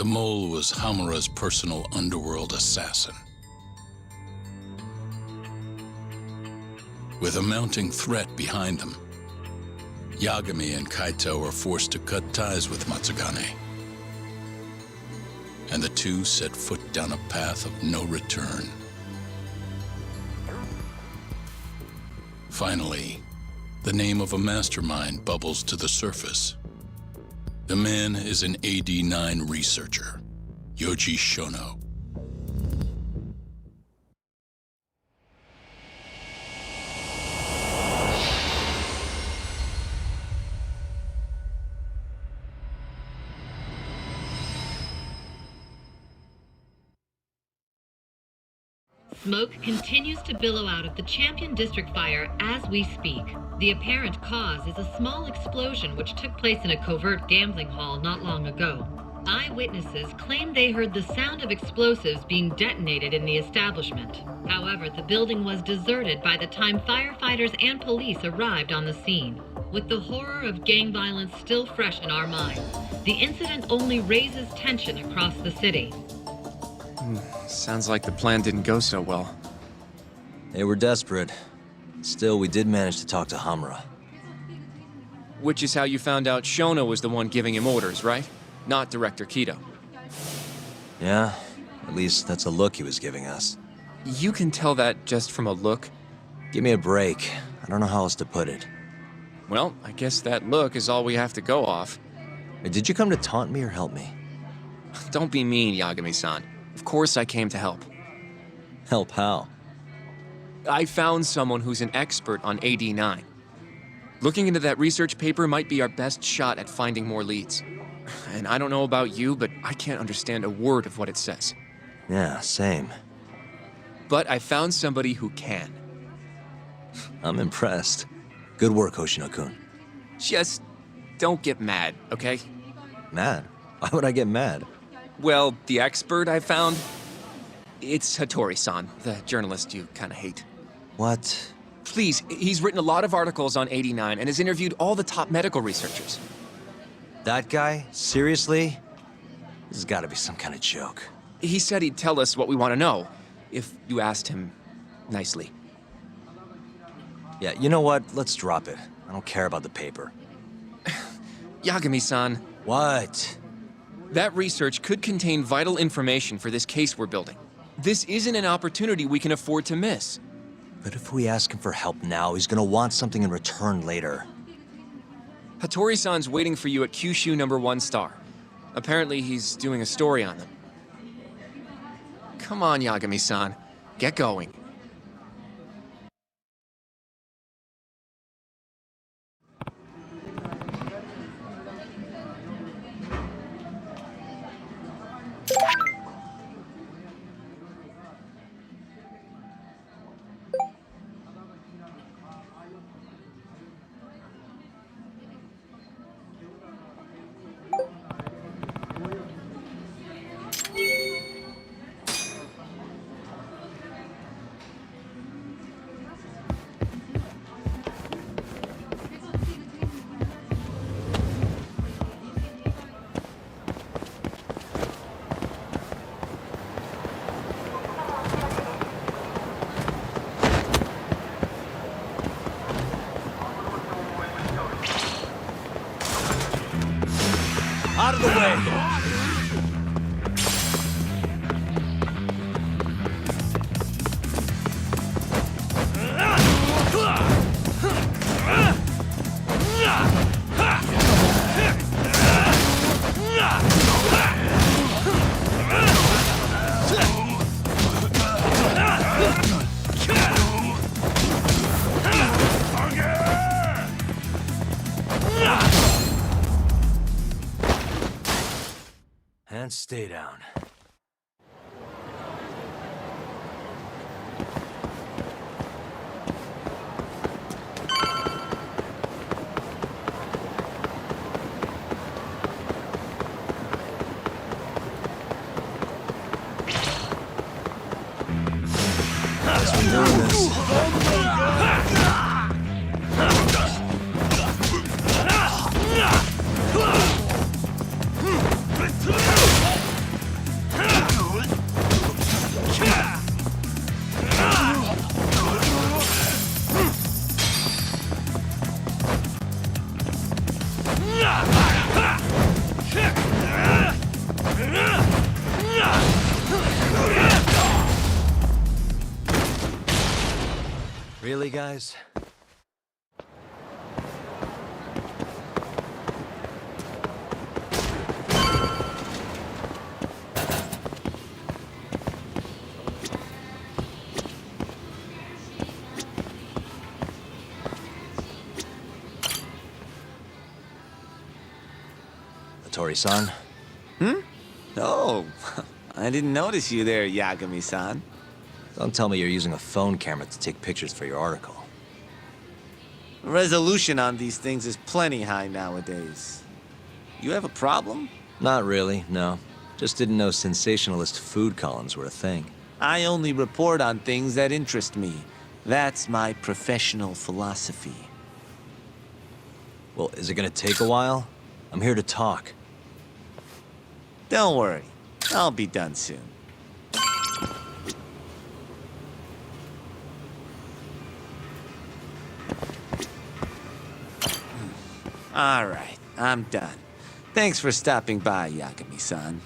The mole was Hamura's personal underworld assassin. With a mounting threat behind them, Yagami and Kaito were forced to cut ties with Matsugane. And the two set foot down a path of no return. Finally, the name of a mastermind bubbles to the surface. The man is an AD-9 researcher, Yoji Shono. Smoke continues to billow out of the Champion District fire as we speak. The apparent cause is a small explosion which took place in a covert gambling hall not long ago. Eyewitnesses claim they heard the sound of explosives being detonated in the establishment. However, the building was deserted by the time firefighters and police arrived on the scene. With the horror of gang violence still fresh in our minds, the incident only raises tension across the city. Sounds like the plan didn't go so well. They were desperate. Still, we did manage to talk to Hamura. Which is how you found out Shono was the one giving him orders, right? Not Director Kido. Yeah, at least that's a look he was giving us. You can tell that just from a look? Give me a break. I don't know how else to put it. Well, I guess that look is all we have to go off. Did you come to taunt me or help me? Don't be mean, Yagami-san. Of course I came to help. Help how? I found someone who's an expert on AD-9. Looking into that research paper might be our best shot at finding more leads. And I don't know about you, but I can't understand a word of what it says. Yeah, same. But I found somebody who can. I'm impressed. Good work, Hoshino-kun. Just don't get mad, okay? Mad? Why would I get mad? Well, the expert I found, it's Hattori-san, the journalist you kind of hate. What? Please, he's written a lot of articles on AD-9 and has interviewed all the top medical researchers. That guy? Seriously? This has got to be some kind of joke. He said he'd tell us what we want to know, if you asked him nicely. Yeah, you know what? Let's drop it. I don't care about the paper. Yagami-san. What? That research could contain vital information for this case we're building. This isn't an opportunity we can afford to miss. But if we ask him for help now, he's gonna want something in return later. Hattori-san's waiting for you at Kyushu #1 star. Apparently he's doing a story on them. Come on, Yagami-san. Get going. Out of the way! And stay down. Guess we're doing this. Really, guys? Tori-san? Oh, I didn't notice you there, Yagami-san. Don't tell me you're using a phone camera to take pictures for your article. Resolution on these things is plenty high nowadays. You have a problem? Not really, no. Just didn't know sensationalist food columns were a thing. I only report on things that interest me. That's my professional philosophy. Well, is it gonna take a while? I'm here to talk. Don't worry, I'll be done soon. All right, I'm done. Thanks for stopping by, Yagami-san.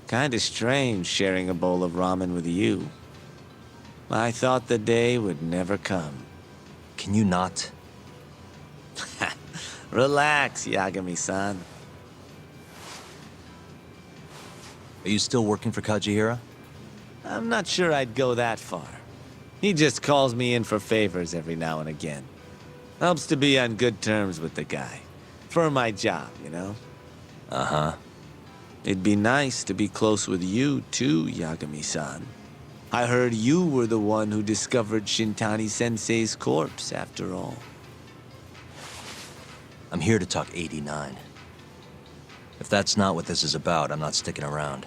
Kinda strange sharing a bowl of ramen with you. I thought the day would never come. Can you not? Relax, Yagami-san. Are you still working for Kajihira? I'm not sure I'd go that far. He just calls me in for favors every now and again. Helps to be on good terms with the guy. For my job, you know? Uh-huh. It'd be nice to be close with you, too, Yagami-san. I heard you were the one who discovered Shintani-sensei's corpse, after all. I'm here to talk 89. If that's not what this is about, I'm not sticking around.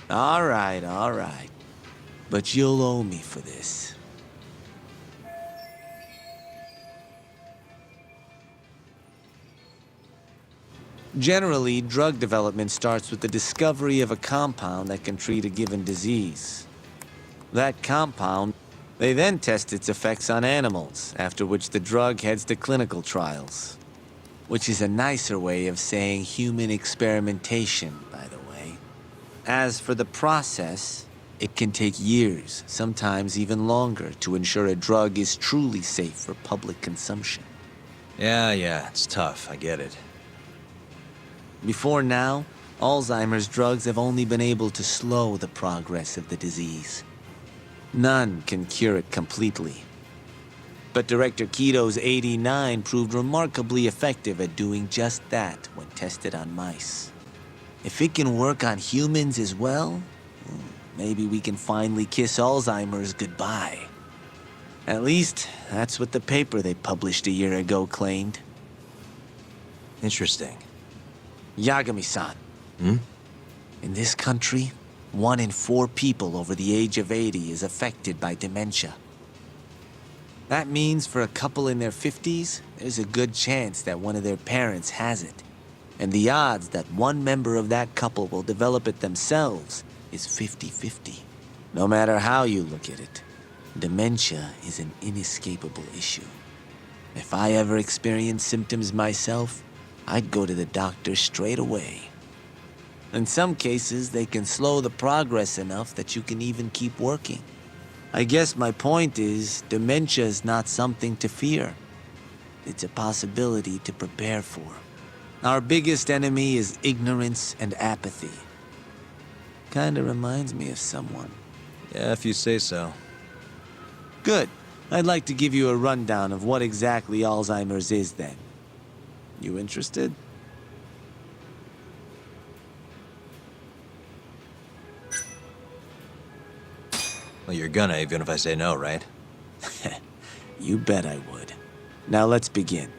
All right. But you'll owe me for this. Generally, drug development starts with the discovery of a compound that can treat a given disease. That compound, they then test its effects on animals, after which the drug heads to clinical trials. Which is a nicer way of saying human experimentation, by the way. As for the process, it can take years, sometimes even longer, to ensure a drug is truly safe for public consumption. Yeah, it's tough, I get it. Before now, Alzheimer's drugs have only been able to slow the progress of the disease. None can cure it completely. But Director Kito's 89 proved remarkably effective at doing just that when tested on mice. If it can work on humans as well, maybe we can finally kiss Alzheimer's goodbye. At least, that's what the paper they published a year ago claimed. Interesting. Yagami-san. In this country, 1 in 4 people over the age of 80 is affected by dementia. That means for a couple in their 50s, there's a good chance that one of their parents has it. And the odds that one member of that couple will develop it themselves is 50-50. No matter how you look at it, dementia is an inescapable issue. If I ever experience symptoms myself, I'd go to the doctor straight away. In some cases, they can slow the progress enough that you can even keep working. I guess my point is, dementia is not something to fear. It's a possibility to prepare for. Our biggest enemy is ignorance and apathy. Kinda reminds me of someone. Yeah, if you say so. Good. I'd like to give you a rundown of what exactly Alzheimer's is then. You interested? Well, you're gonna, even if I say no, right? You bet I would. Now let's begin.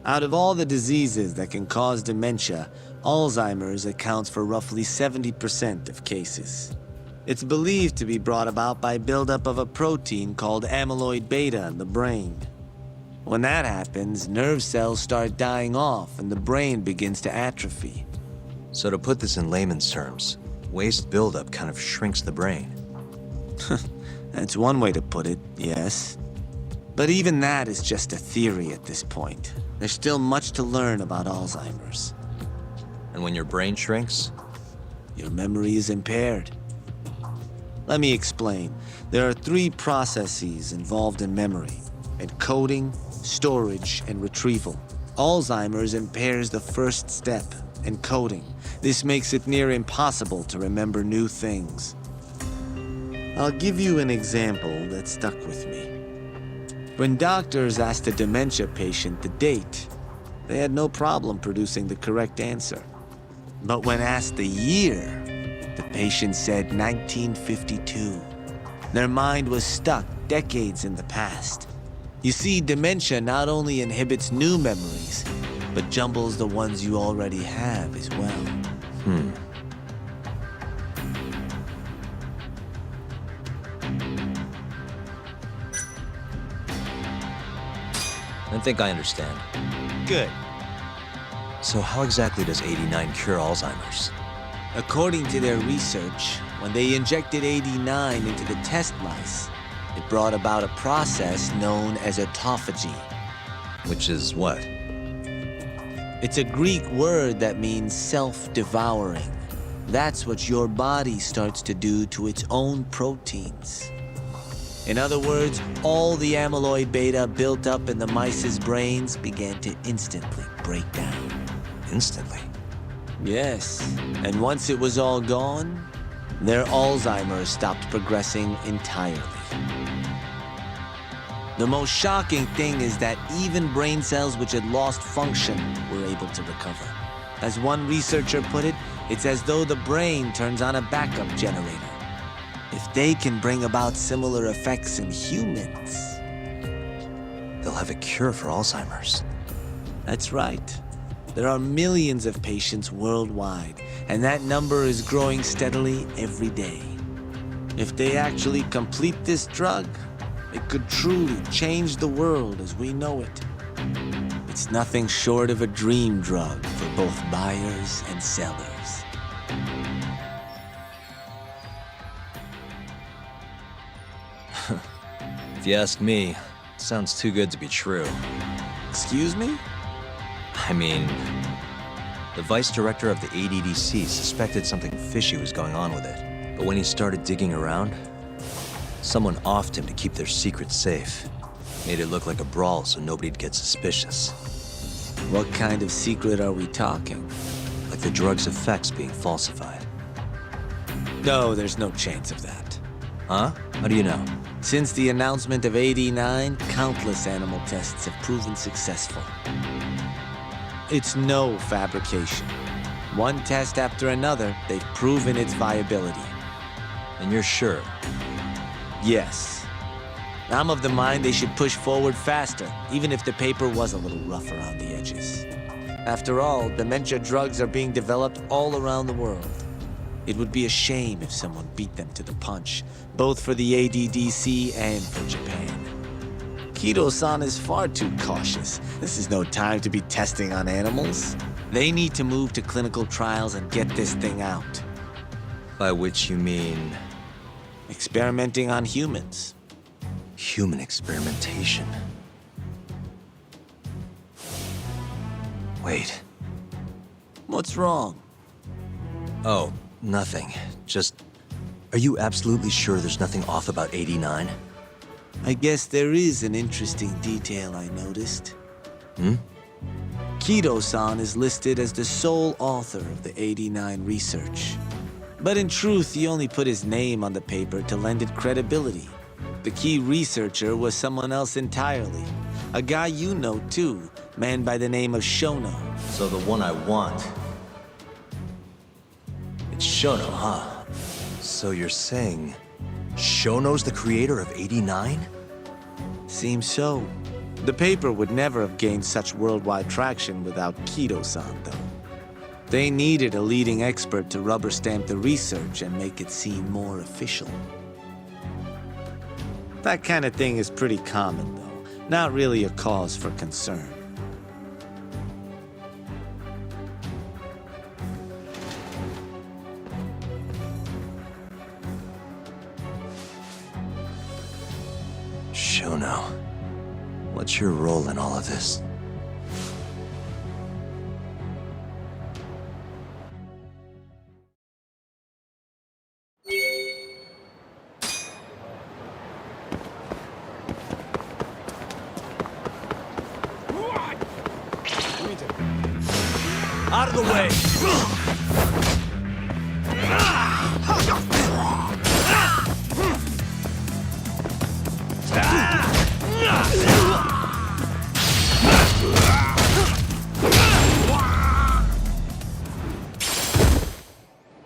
Out of all the diseases that can cause dementia, Alzheimer's accounts for roughly 70% of cases. It's believed to be brought about by buildup of a protein called amyloid beta in the brain. When that happens, nerve cells start dying off and the brain begins to atrophy. So to put this in layman's terms, Waste buildup kind of shrinks the brain. That's one way to put it, yes. But even that is just a theory at this point. There's still much to learn about Alzheimer's. And when your brain shrinks, Your memory is impaired. Let me explain. There are 3 processes involved in memory: encoding, storage, and retrieval. Alzheimer's impairs the first step, encoding. This makes it near impossible to remember new things. I'll give you an example that stuck with me. When doctors asked a dementia patient the date, they had no problem producing the correct answer. But when asked the year, the patient said 1952. Their mind was stuck decades in the past. You see, dementia not only inhibits new memories, but jumbles the ones you already have as well. I think I understand. Good. So how exactly does 89 cure Alzheimer's? According to their research, when they injected 89 into the test mice, it brought about a process known as autophagy. Which is what? It's a Greek word that means self-devouring. That's what your body starts to do to its own proteins. In other words, all the amyloid beta built up in the mice's brains began to instantly break down. Instantly. Yes, and once it was all gone, their Alzheimer's stopped progressing entirely. The most shocking thing is that even brain cells which had lost function were able to recover. As one researcher put it, it's as though the brain turns on a backup generator. If they can bring about similar effects in humans... They'll have a cure for Alzheimer's. That's right. There are millions of patients worldwide, and that number is growing steadily every day. If they actually complete this drug, it could truly change the world as we know it. It's nothing short of a dream drug for both buyers and sellers. If you ask me, it sounds too good to be true. Excuse me? I mean, the vice director of the ADDC suspected something fishy was going on with it. But when he started digging around, someone offed him to keep their secret safe. Made it look like a brawl so nobody'd get suspicious. What kind of secret are we talking? Like the drug's effects being falsified. No, there's no chance of that. Huh? How do you know? Since the announcement of 89, countless animal tests have proven successful. It's no fabrication. One test after another, they've proven its viability. And you're sure? Yes. I'm of the mind they should push forward faster, even if the paper was a little rough around the edges. After all, dementia drugs are being developed all around the world. It would be a shame if someone beat them to the punch, both for the ADDC and for Japan. Kido-san is far too cautious. This is no time to be testing on animals. They need to move to clinical trials and get this thing out. By which you mean... Experimenting on humans. human experimentation. Wait. What's wrong? Oh, nothing. Just... Are you absolutely sure there's nothing off about 89? I guess there is an interesting detail I noticed. Hmm? Kido-san is listed as the sole author of the 89 research. But in truth, he only put his name on the paper to lend it credibility. The key researcher was someone else entirely. A guy you know too, man by the name of Shono. So the one I want... It's Shono, huh? So you're saying... Shono's the creator of 89? Seems so. The paper would never have gained such worldwide traction without Kido-san, though. They needed a leading expert to rubber stamp the research and make it seem more official. That kind of thing is pretty common, though. Not really a cause for concern. Shono, what's your role in all of this? Out of the way!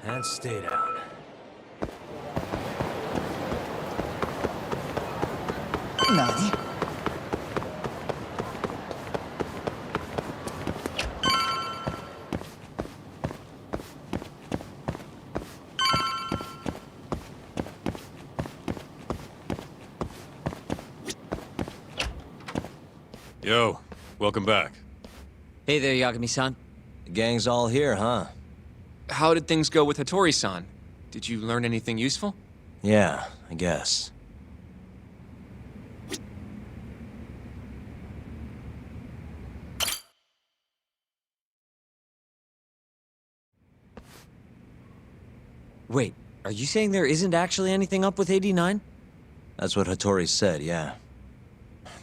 And stay down. Nani? Yo, welcome back. Hey there, Yagami-san. The gang's all here, huh? How did things go with Hattori-san? Did you learn anything useful? Yeah, I guess. Wait, are you saying there isn't actually anything up with 89? That's what Hattori said, yeah.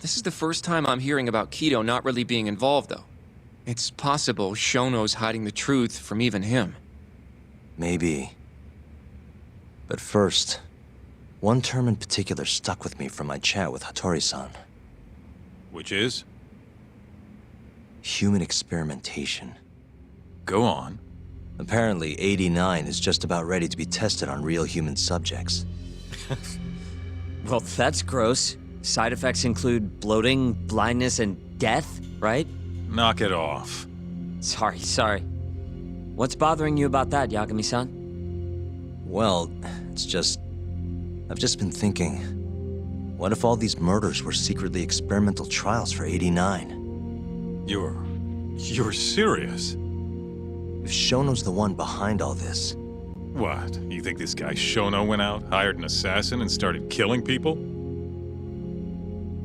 This is the first time I'm hearing about Kido not really being involved, though. It's possible Shono's hiding the truth from even him. Maybe. But first, one term in particular stuck with me from my chat with Hattori-san. Which is? Human experimentation. Go on. Apparently, 89 is just about ready to be tested on real human subjects. Well, that's gross. Side effects include bloating, blindness, and death, right? Knock it off. Sorry. What's bothering you about that, Yagami-san? Well, it's just... I've just been thinking... What if all these murders were secretly experimental trials for 89? You're serious? If Shono's the one behind all this... What? You think this guy Shono went out, hired an assassin, and started killing people?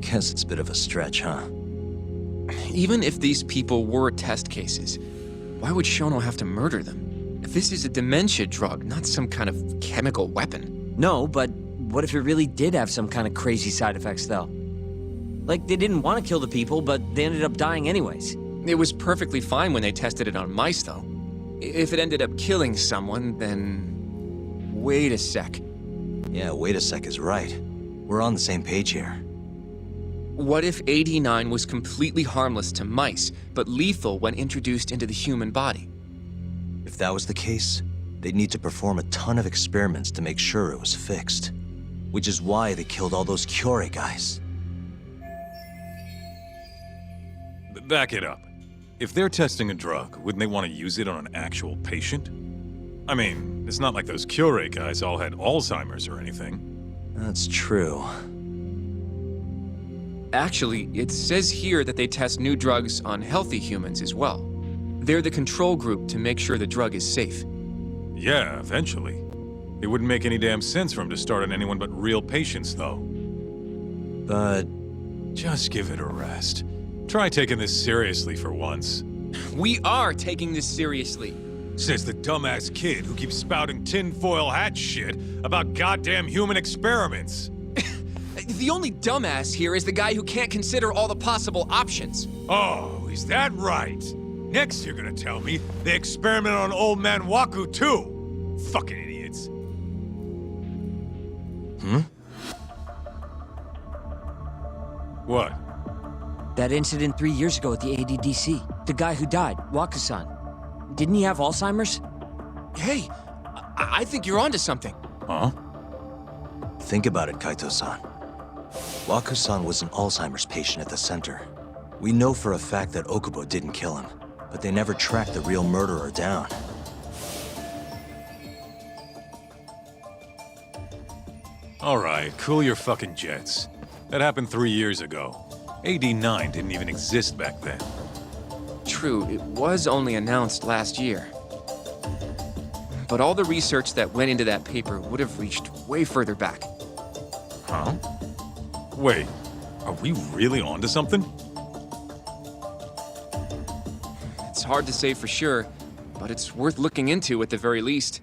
Guess it's a bit of a stretch, huh? Even if these people were test cases, why would Shono have to murder them? If this is a dementia drug, not some kind of chemical weapon. No, but what if it really did have some kind of crazy side effects, though? Like, they didn't want to kill the people, but they ended up dying anyways. It was perfectly fine when they tested it on mice, though. If it ended up killing someone, then... Wait a sec. Yeah, wait a sec is right. We're on the same page here. What if 89 was completely harmless to mice, but lethal when introduced into the human body? If that was the case, they'd need to perform a ton of experiments to make sure it was fixed. Which is why they killed all those Kyorei guys. Back it up. If they're testing a drug, wouldn't they want to use it on an actual patient? I mean, it's not like those Kyorei guys all had Alzheimer's or anything. That's true. Actually, it says here that they test new drugs on healthy humans as well. They're the control group to make sure the drug is safe. Yeah, eventually. It wouldn't make any damn sense for him to start on anyone but real patients, though. But... Just give it a rest. Try taking this seriously for once. We are taking this seriously. Says the dumbass kid who keeps spouting tinfoil hat shit about goddamn human experiments. The only dumbass here is the guy who can't consider all the possible options. Oh, is that right? Next you're gonna tell me they experiment on old man Waku too. Fucking idiots. What? That incident 3 years ago at the ADDC. The guy who died, Waku-san. Didn't he have Alzheimer's? Hey, I think you're onto something. Huh? think about it, Kaito-san. Waku-san was an Alzheimer's patient at the center. We know for a fact that Okubo didn't kill him, but they never tracked the real murderer down. All right, cool your fucking jets. That happened 3 years ago. AD9 didn't even exist back then. True, it was only announced last year. But all the research that went into that paper would have reached way further back. Huh? Wait, Are we really onto something? It's hard to say for sure, but it's worth looking into at the very least.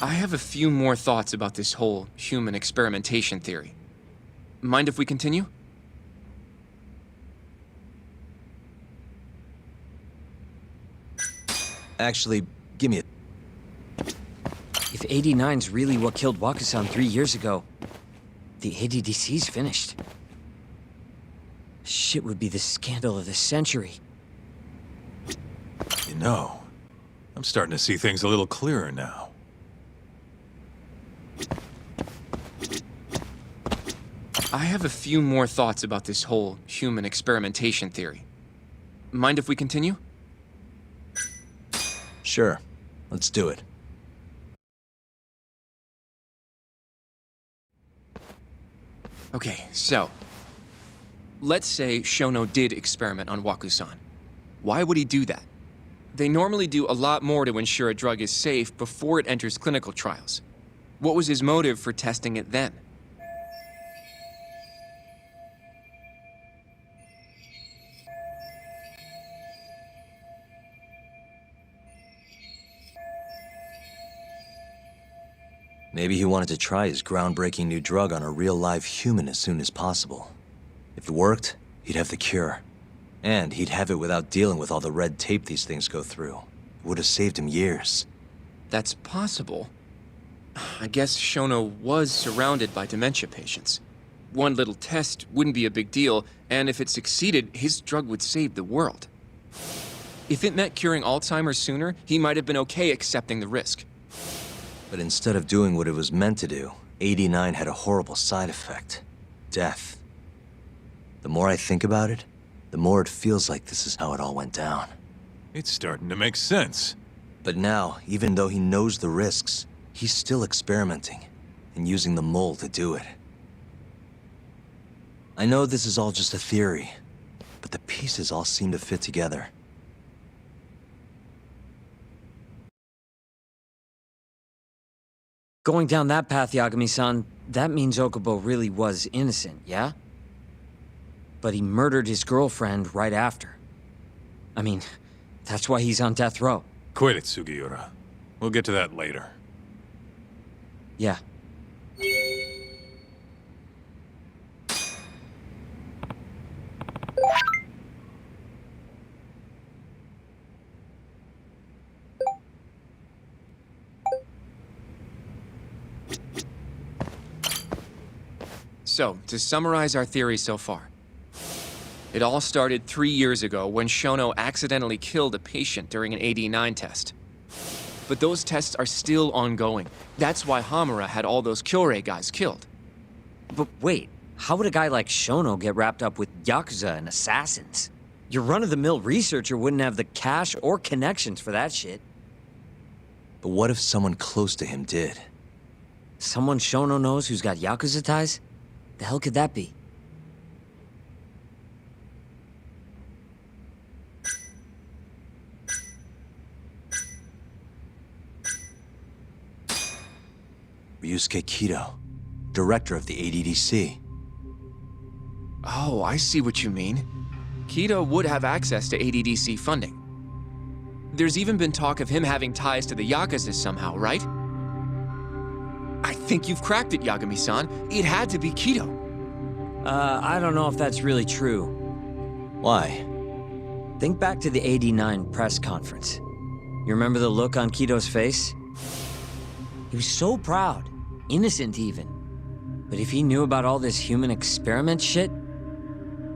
I have a few more thoughts about this whole human experimentation theory. Mind if we continue? Actually, give me a... If 89's really what killed Wakusan 3 years ago, the ADDC's finished. Shit would be the scandal of the century. You know, I'm starting to see things a little clearer now. I have a few more thoughts about this whole human experimentation theory. Mind if we continue? Sure, let's do it. Okay, so... let's say Shono did experiment on Wakusan. Why would he do that? They normally do a lot more to ensure a drug is safe before it enters clinical trials. What was his motive for testing it then? Maybe he wanted to try his groundbreaking new drug on a real live human as soon as possible. If it worked, he'd have the cure. And he'd have it without dealing with all the red tape these things go through. It would have saved him years. That's possible. I guess Shono was surrounded by dementia patients. One little test wouldn't be a big deal, and if it succeeded, his drug would save the world. If it meant curing Alzheimer's sooner, he might have been okay accepting the risk. But instead of doing what it was meant to do, 89 had a horrible side effect. Death. The more I think about it, the more it feels like this is how it all went down. It's starting to make sense. But now, even though he knows the risks, he's still experimenting, and using the mole to do it. I know this is all just a theory, but the pieces all seem to fit together. Going down that path, Yagami-san, that means Okubo really was innocent, yeah? But he murdered his girlfriend right after. I mean, that's why he's on death row. Quit it, Sugiura. We'll get to that later. Yeah. So, to summarize our theory so far. It all started 3 years ago when Shono accidentally killed a patient during an AD9 test. But those tests are still ongoing. That's why Hamura had all those Kyorei guys killed. But wait, how would a guy like Shono get wrapped up with Yakuza and assassins? Your run-of-the-mill researcher wouldn't have the cash or connections for that shit. But what if someone close to him did? Someone Shono knows who's got Yakuza ties? The hell could that be? Ryusuke Kido, director of the ADDC. Oh, I see what you mean. Kido would have access to ADDC funding. There's even been talk of him having ties to the Yakuza somehow, right? I think you've cracked it, Yagami-san. It had to be Kido. I don't know if that's really true. Why? Think back to the 89 press conference. You remember the look on Kido's face? He was so proud, innocent even. But if he knew about all this human experiment shit,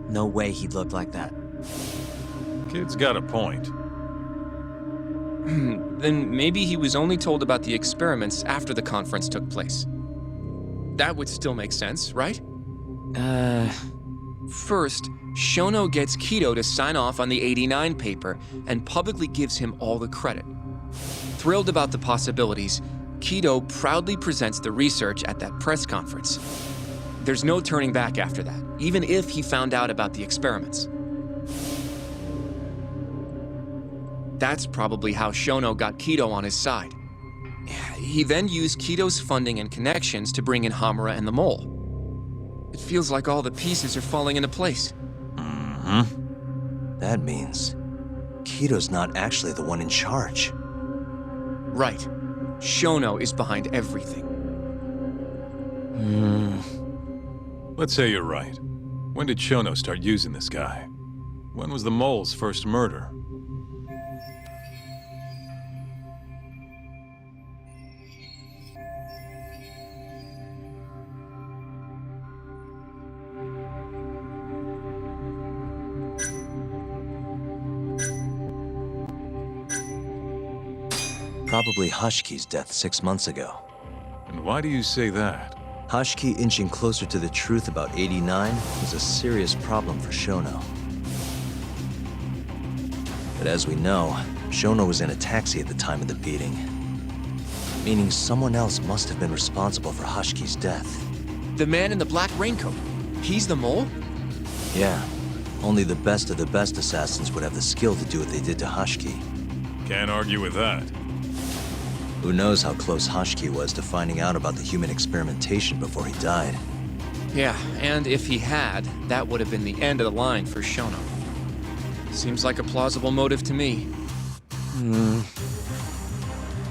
no way he'd look like that. Kid's got a point. Then maybe he was only told about the experiments after the conference took place. That would still make sense, right? First, Shono gets Kido to sign off on the 89 paper and publicly gives him all the credit. Thrilled about the possibilities, Kido proudly presents the research at that press conference. There's no turning back after that, even if he found out about the experiments. That's probably how Shono got Kido on his side. He then used Kido's funding and connections to bring in Hamura and the Mole. It feels like all the pieces are falling into place. That means Kido's not actually the one in charge. Right. Shono is behind everything. Let's say you're right. When did Shono start using this guy? When was the Mole's first murder? Probably Hashki's death 6 months ago. And why do you say that? Hashki inching closer to the truth about 89 was a serious problem for Shono. But as we know, Shono was in a taxi at the time of the beating. Meaning someone else must have been responsible for Hashki's death. The man in the black raincoat. He's the Mole? Yeah, only the best of the best assassins would have the skill to do what they did to Hashki. Can't argue with that. Who knows how close Hashki was to finding out about the human experimentation before he died. Yeah, and if he had, that would have been the end of the line for Shono. Seems like a plausible motive to me.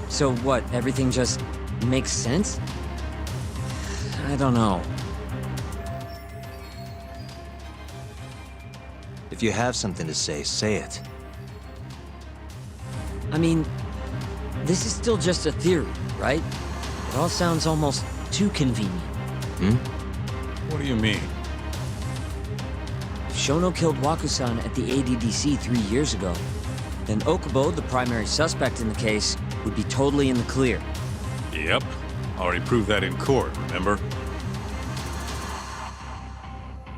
So what, everything just makes sense? I don't know. If you have something to say it. I mean, this is still just a theory, right? It all sounds almost too convenient. What do you mean? If Shono killed Wakusan at the ADDC 3 years ago, then Okubo, the primary suspect in the case, would be totally in the clear. Yep. Already proved that in court, remember?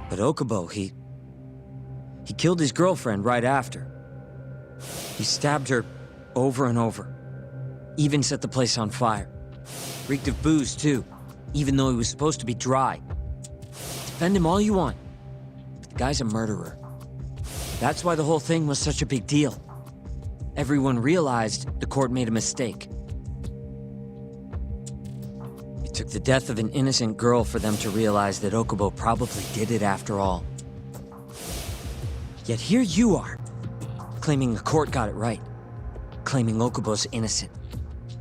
But Okubo, he killed his girlfriend right after. He stabbed her over and over. Even set the place on fire. Reeked of booze, too, even though he was supposed to be dry. Defend him all you want, but the guy's a murderer. That's why the whole thing was such a big deal. Everyone realized the court made a mistake. It took the death of an innocent girl for them to realize that Okubo probably did it after all. Yet here you are, claiming the court got it right, claiming Okubo's innocent.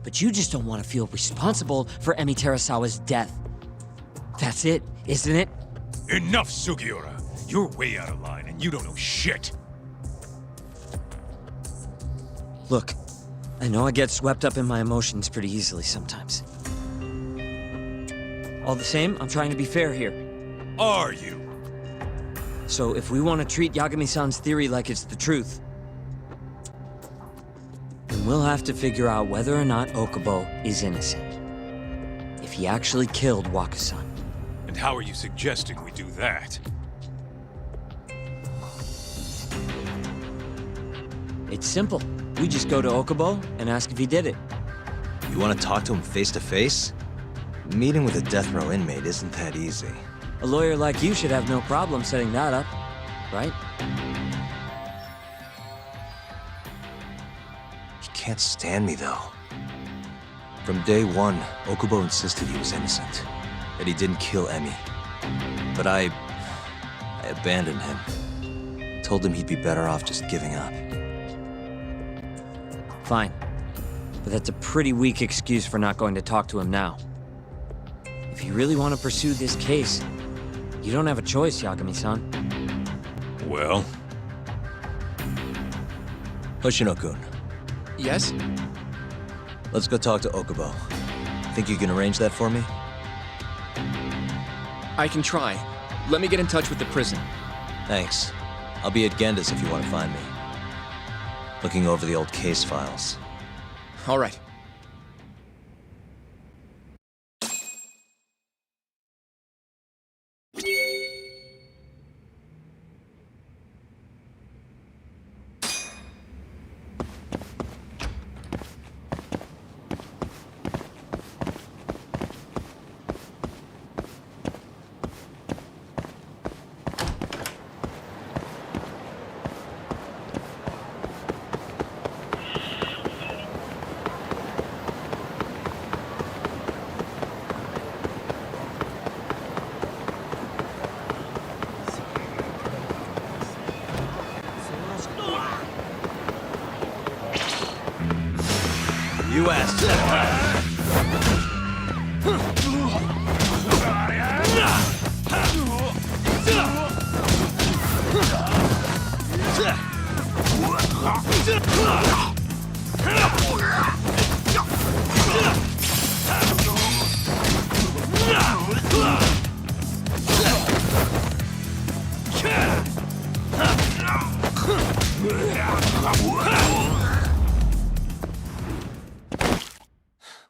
But you just don't want to feel responsible for Emi Terasawa's death. That's it, isn't it? Enough, Sugiura! You're way out of line and you don't know shit! Look, I know I get swept up in my emotions pretty easily sometimes. All the same, I'm trying to be fair here. Are you? So if we want to treat Yagami-san's theory like it's the truth, then we'll have to figure out whether or not Okubo is innocent. If he actually killed Wakusan. And how are you suggesting we do that? It's simple. We just go to Okubo and ask if he did it. You want to talk to him face to face? Meeting with a death row inmate isn't that easy. A lawyer like you should have no problem setting that up, right? He can't stand me, though. From day one, Okubo insisted he was innocent, that he didn't kill Emi. But I abandoned him. Told him he'd be better off just giving up. Fine. But that's a pretty weak excuse for not going to talk to him now. If you really want to pursue this case, you don't have a choice, Yagami-san. Well? Hoshino-kun, Yes? let's go talk to Okubo. Think you can arrange that for me? I can try. Let me get in touch with the prison. Thanks. I'll be at Genda's if you want to find me. Looking over the old case files. All right. You asked.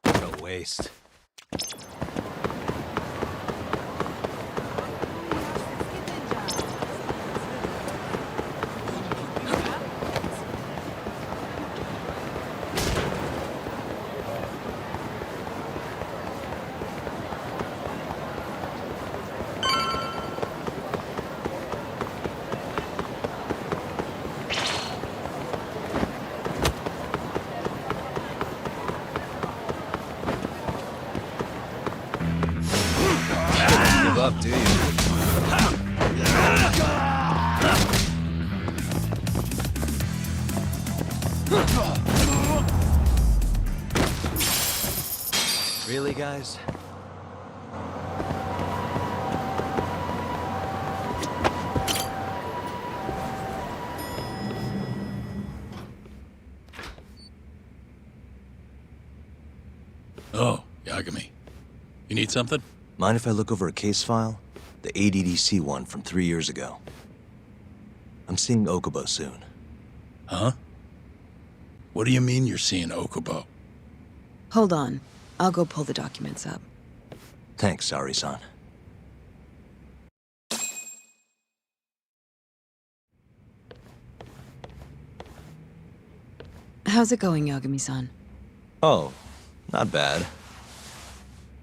What a waste. Give up, do you? Really, guys? Oh, Yagami. You need something? Mind if I look over a case file? The ADDC one from 3 years ago. I'm seeing Okubo soon. Huh? What do you mean you're seeing Okubo? Hold on. I'll go pull the documents up. Thanks, Sari-san. How's it going, Yagami-san? Oh, not bad.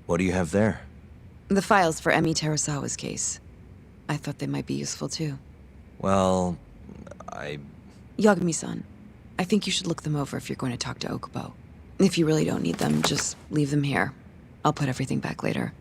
What do you have there? The files for Emi Terasawa's case. I thought they might be useful too. Well, Yagami-san, I think you should look them over if you're going to talk to Okubo. If you really don't need them, just leave them here. I'll put everything back later.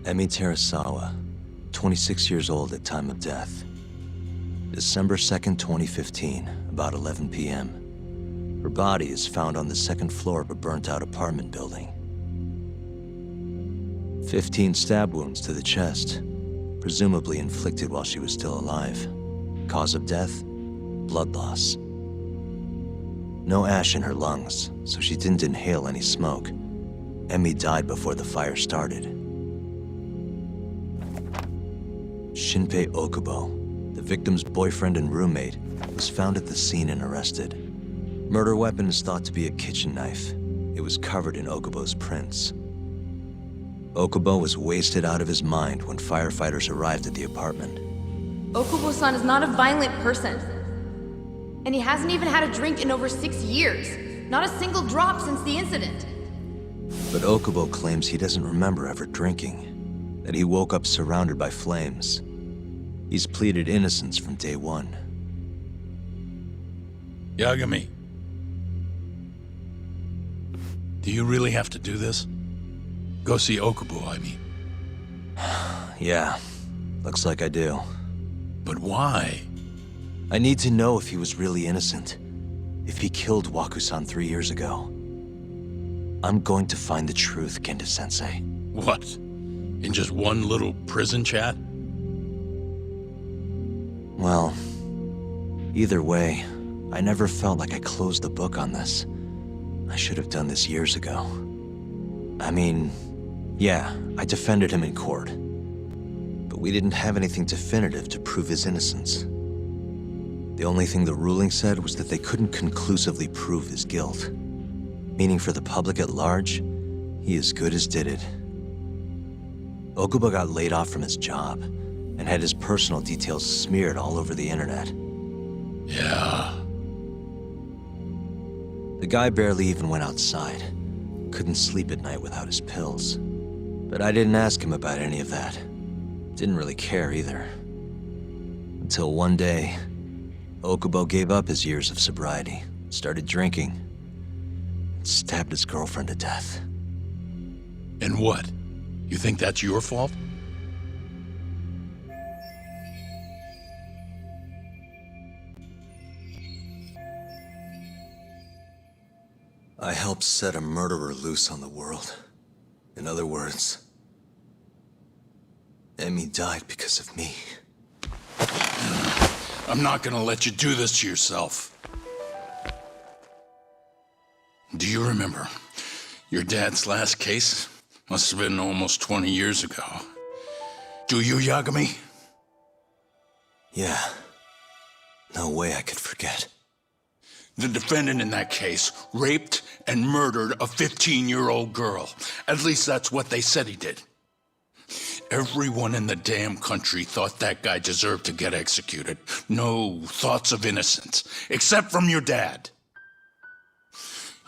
Emi Terasawa, 26 years old at time of death. December 2nd, 2015, about 11 p.m. Her body is found on the second floor of a burnt-out apartment building. 15 stab wounds to the chest, presumably inflicted while she was still alive. Cause of death? Blood loss. No ash in her lungs, so she didn't inhale any smoke. Emi died before the fire started. Shinpei Okubo, the victim's boyfriend and roommate, was found at the scene and arrested. Murder weapon is thought to be a kitchen knife. It was covered in Okubo's prints. Okubo was wasted out of his mind when firefighters arrived at the apartment. Okubo-san is not a violent person. And he hasn't even had a drink in over 6 years. Not a single drop since the incident. But Okubo claims he doesn't remember ever drinking, that he woke up surrounded by flames. He's pleaded innocence from day one. Yagami. Do you really have to do this? Go see Okubo, I mean. Yeah, looks like I do. But why? I need to know if he was really innocent. If he killed Waku-san 3 years ago. I'm going to find the truth, Kendo-sensei. What? In just one little prison chat? Well, either way, I never felt like I closed the book on this. I should have done this years ago. I mean, yeah, I defended him in court. But we didn't have anything definitive to prove his innocence. The only thing the ruling said was that they couldn't conclusively prove his guilt. Meaning for the public at large, he as good as did it. Okubo got laid off from his job, and had his personal details smeared all over the internet. Yeah. The guy barely even went outside. Couldn't sleep at night without his pills. But I didn't ask him about any of that. Didn't really care either. Until one day, Okubo gave up his years of sobriety, started drinking, and stabbed his girlfriend to death. And what? You think that's your fault? I helped set a murderer loose on the world. In other words, Emmy died because of me. I'm not gonna let you do this to yourself. Do you remember your dad's last case? Must have been almost 20 years ago. Do you, Yagami? Yeah. No way I could forget. The defendant in that case raped and murdered a 15-year-old girl. At least that's what they said he did. Everyone in the damn country thought that guy deserved to get executed. No thoughts of innocence, except from your dad.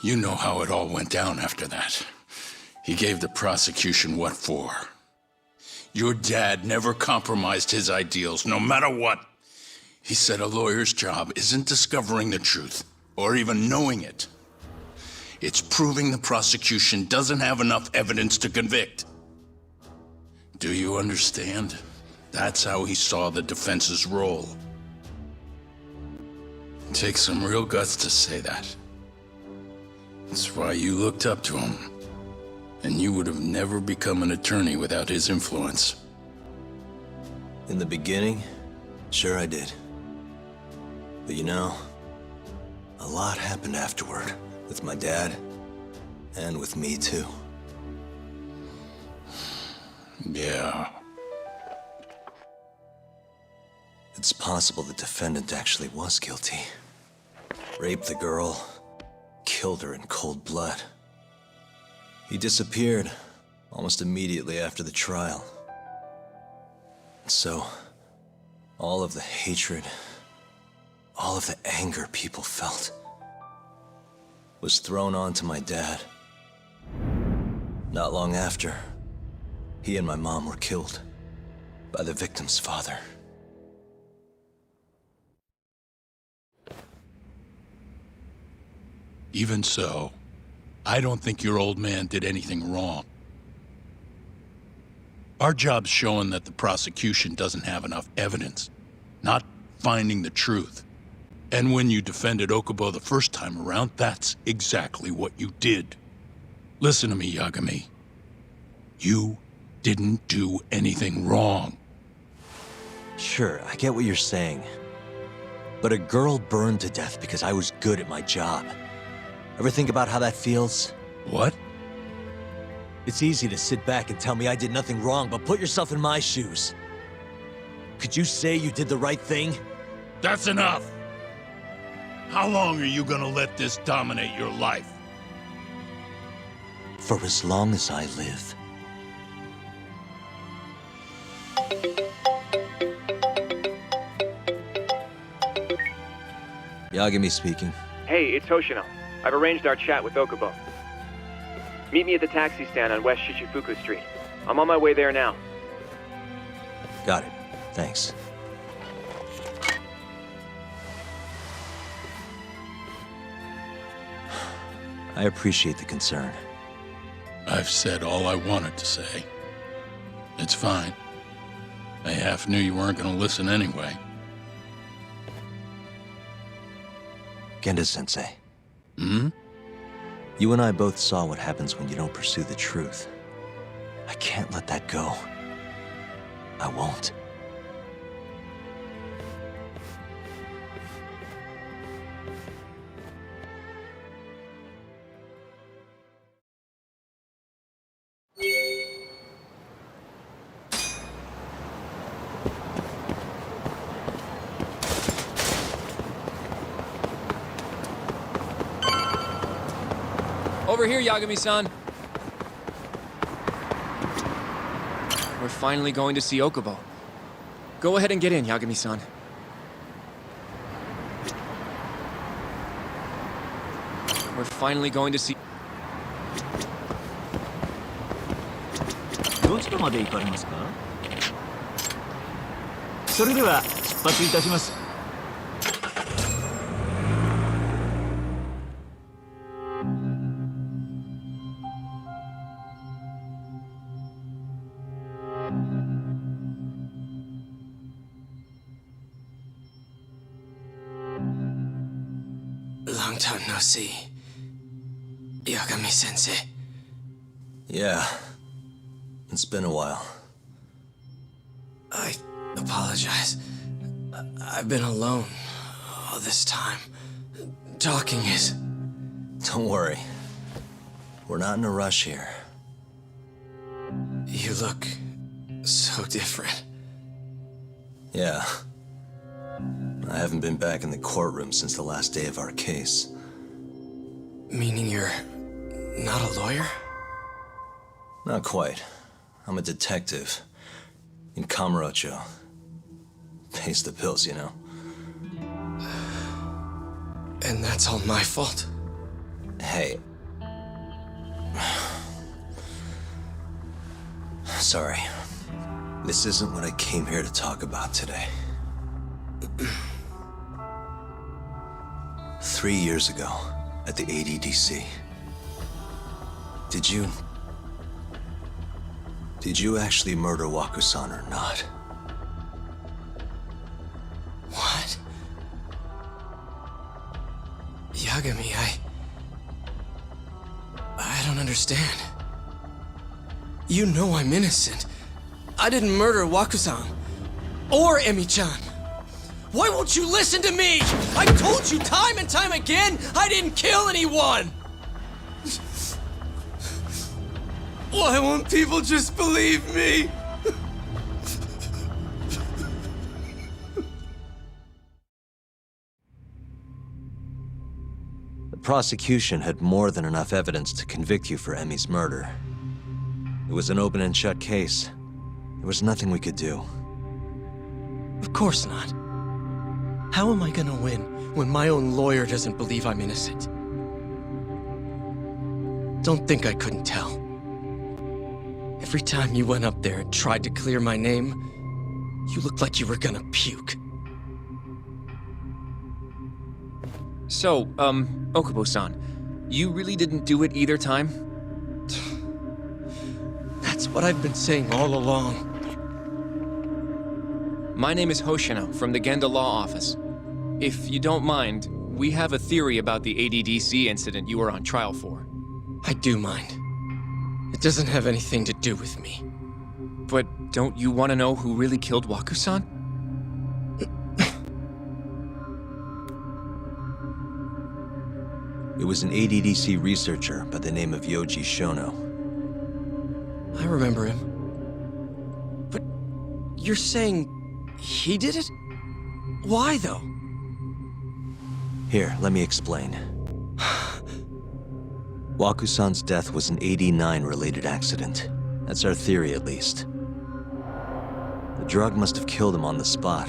You know how it all went down after that. He gave the prosecution what for. Your dad never compromised his ideals, no matter what. He said a lawyer's job isn't discovering the truth, or even knowing it. It's proving the prosecution doesn't have enough evidence to convict. Do you understand? That's how he saw the defense's role. It takes some real guts to say that. That's why you looked up to him. And you would have never become an attorney without his influence. In the beginning, sure I did. But you know, a lot happened afterward, with my dad, and with me too. Yeah. It's possible the defendant actually was guilty. Raped the girl, killed her in cold blood. He disappeared almost immediately after the trial. So, all of the hatred, all of the anger people felt was thrown onto my dad. Not long after, he and my mom were killed by the victim's father. Even so, I don't think your old man did anything wrong. Our job's showing that the prosecution doesn't have enough evidence, not finding the truth. And when you defended Okubo the first time around, that's exactly what you did. Listen to me, Yagami. You didn't do anything wrong. Sure, I get what you're saying. But a girl burned to death because I was good at my job. Ever think about how that feels? What? It's easy to sit back and tell me I did nothing wrong, but put yourself in my shoes. Could you say you did the right thing? That's enough! How long are you gonna let this dominate your life? For as long as I live. Yagami speaking. Hey, it's Hoshino. I've arranged our chat with Okubo. Meet me at the taxi stand on West Shichifuku Street. I'm on my way there now. Got it. Thanks. I appreciate the concern. I've said all I wanted to say. It's fine. I half knew you weren't gonna listen anyway. Genda-sensei. Hmm? You and I both saw what happens when you don't pursue the truth. I can't let that go. I won't. Over here, Yagami-san. We're finally going to see Okubo. Go ahead and get in, Yagami-san. We're finally going to see... どちらまで行かれますか？それでは出発いたします。Long time no see. Yagami-sensei. Yeah. It's been a while. I apologize. I've been alone all this time. Talking is... Don't worry. We're not in a rush here. You look so different. Yeah. I haven't been back in the courtroom since the last day of our case. Meaning you're not a lawyer? Not quite. I'm a detective. In Kamurocho. Pays the bills, you know. And that's all my fault? Hey. Sorry. This isn't what I came here to talk about today. 3 years ago, at the ADDC. Did you actually murder Waku-san or not? What? Yagami, I don't understand. You know I'm innocent. I didn't murder Waku-san. Or Emi-chan. Why won't you listen to me? I've told you time and time again, I didn't kill anyone! Why won't people just believe me? The prosecution had more than enough evidence to convict you for Emi's murder. It was an open and shut case. There was nothing we could do. Of course not. How am I gonna win when my own lawyer doesn't believe I'm innocent? Don't think I couldn't tell. Every time you went up there and tried to clear my name, you looked like you were gonna puke. So, Okubo-san, you really didn't do it either time? That's what I've been saying all along. My name is Hoshino from the Genda Law Office. If you don't mind, we have a theory about the ADDC incident you were on trial for. I do mind. It doesn't have anything to do with me. But don't you want to know who really killed Waku-san? It was an ADDC researcher by the name of Yoji Shono. I remember him. But you're saying he did it? Why, though? Here, let me explain. Waku-san's death was an 89-related accident. That's our theory, at least. The drug must have killed him on the spot.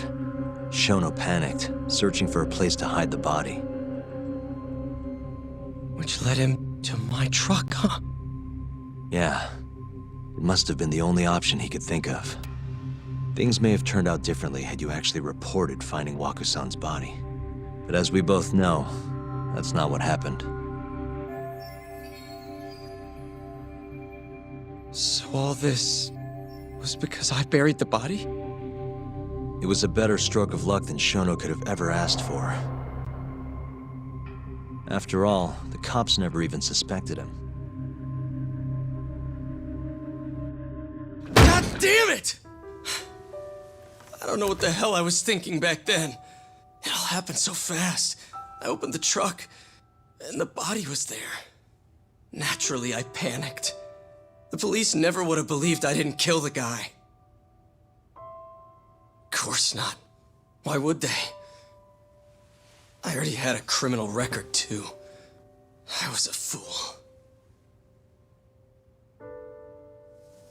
Shono panicked, searching for a place to hide the body. Which led him to my truck, huh? Yeah. It must have been the only option he could think of. Things may have turned out differently had you actually reported finding Waku-san's body. But as we both know, that's not what happened. So all this was because I buried the body? It was a better stroke of luck than Shono could have ever asked for. After all, the cops never even suspected him. God damn it! I don't know what the hell I was thinking back then. It all happened so fast. I opened the truck, and the body was there. Naturally, I panicked. The police never would have believed I didn't kill the guy. Of course not. Why would they? I already had a criminal record, too. I was a fool.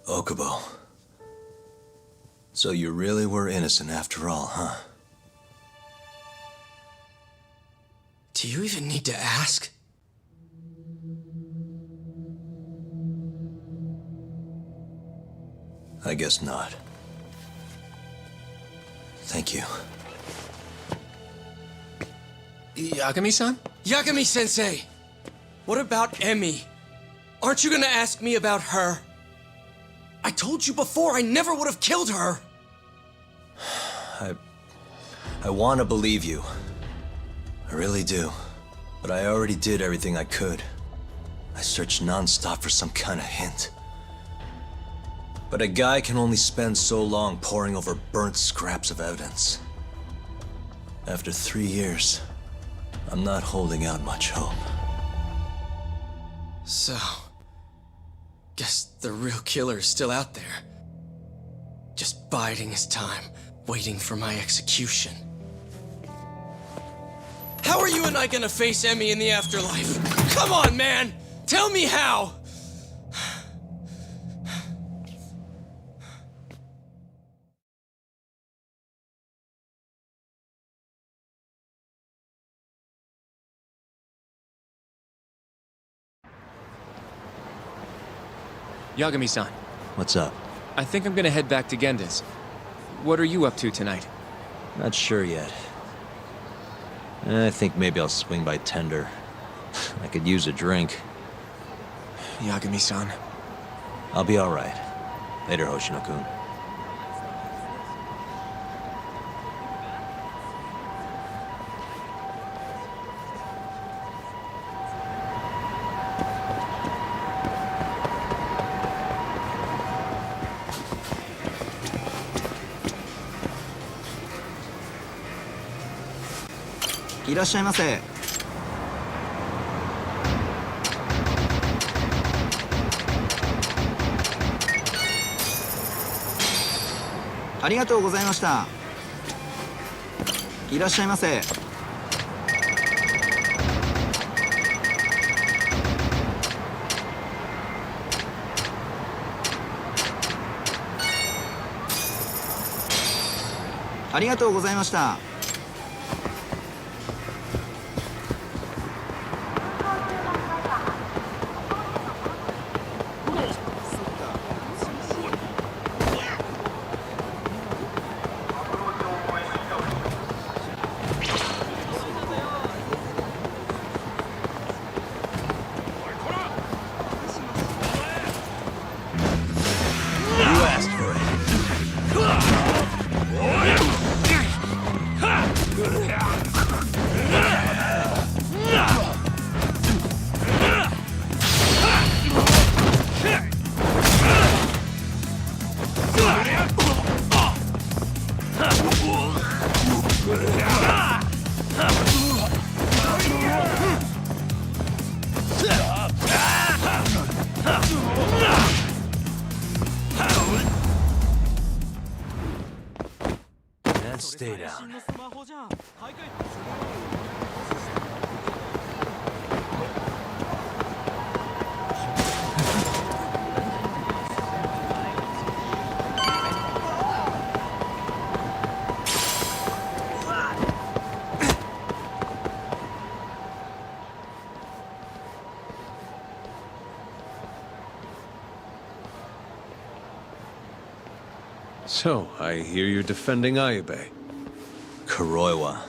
Okubo. So you really were innocent after all, huh? Do you even need to ask? I guess not. Thank you. Yagami-san? Yagami-sensei! What about Emi? Aren't you gonna ask me about her? I told you before I never would have killed her! I want to believe you. I really do. But I already did everything I could. I searched non-stop for some kind of hint. But a guy can only spend so long poring over burnt scraps of evidence. After 3 years, I'm not holding out much hope. So... guess the real killer is still out there. Just biding his time, waiting for my execution. How are you and I gonna face Emi in the afterlife? Come on, man! Tell me how! Yagami-san, What's up? I think I'm gonna head back to Genda's. What are you up to tonight? Not sure yet. I think maybe I'll swing by Tender. I could use a drink. Yagami-san. I'll be all right. Later, Hoshino-kun. And stay down. So, I hear you're defending Ayube. Kuroiwa.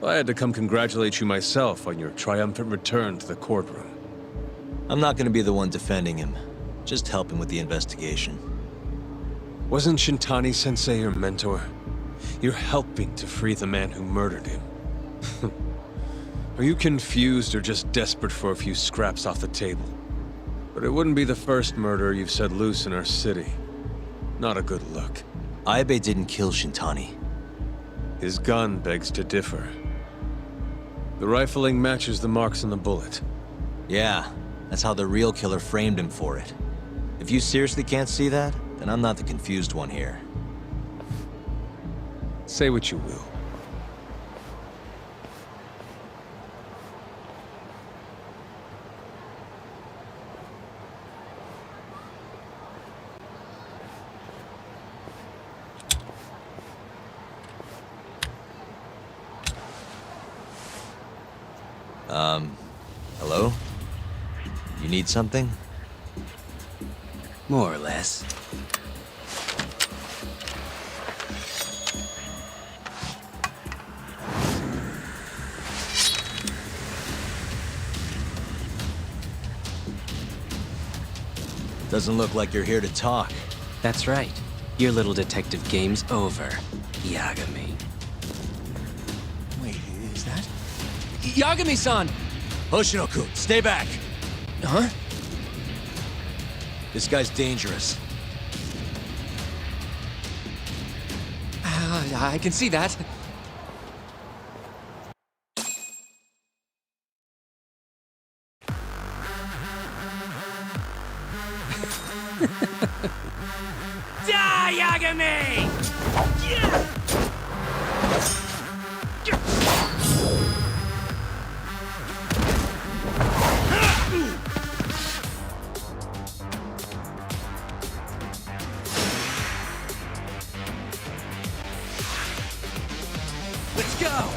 I had to come congratulate you myself on your triumphant return to the courtroom. I'm not gonna be the one defending him. Just helping with the investigation. Wasn't Shintani-sensei your mentor? You're helping to free the man who murdered him. Are you confused or just desperate for a few scraps off the table? But it wouldn't be the first murder you've set loose in our city. Not a good look. Ayube didn't kill Shintani. His gun begs to differ. The rifling matches the marks on the bullet. Yeah, that's how the real killer framed him for it. If you seriously can't see that, then I'm not the confused one here. Say what you will. Hello? You need something? More or less. Doesn't look like you're here to talk. That's right. Your little detective game's over, Yagami. Wait, is that? Yagami-san! Hoshino-kun, stay back! Huh? This guy's dangerous. I can see that. Die, Yagami! Let's go!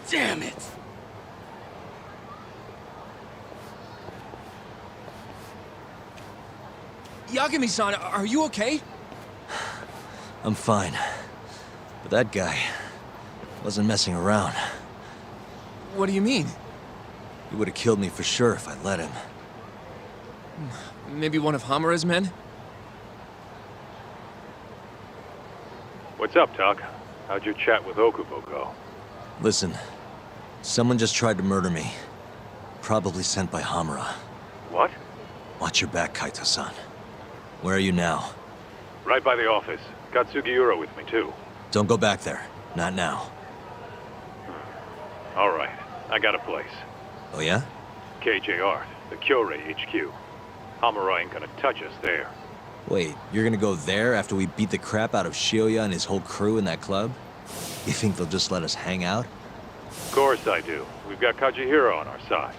Damn it! Yagami-san, are you okay? I'm fine. But that guy wasn't messing around. What do you mean? He would have killed me for sure if I let him. Maybe one of Hamura's men? What's up, Tuck? How'd your chat with Okubo go? Listen, someone just tried to murder me. Probably sent by Hamura. What? Watch your back, Kaito-san. Where are you now? Right by the office. Got Sugiura with me, too. Don't go back there. Not now. All right. I got a place. Oh yeah? KJR, the Kyorei HQ. Hamura ain't gonna touch us there. Wait, you're gonna go there after we beat the crap out of Shioya and his whole crew in that club? You think they'll just let us hang out? Of course I do. We've got Kazuhiro on our side.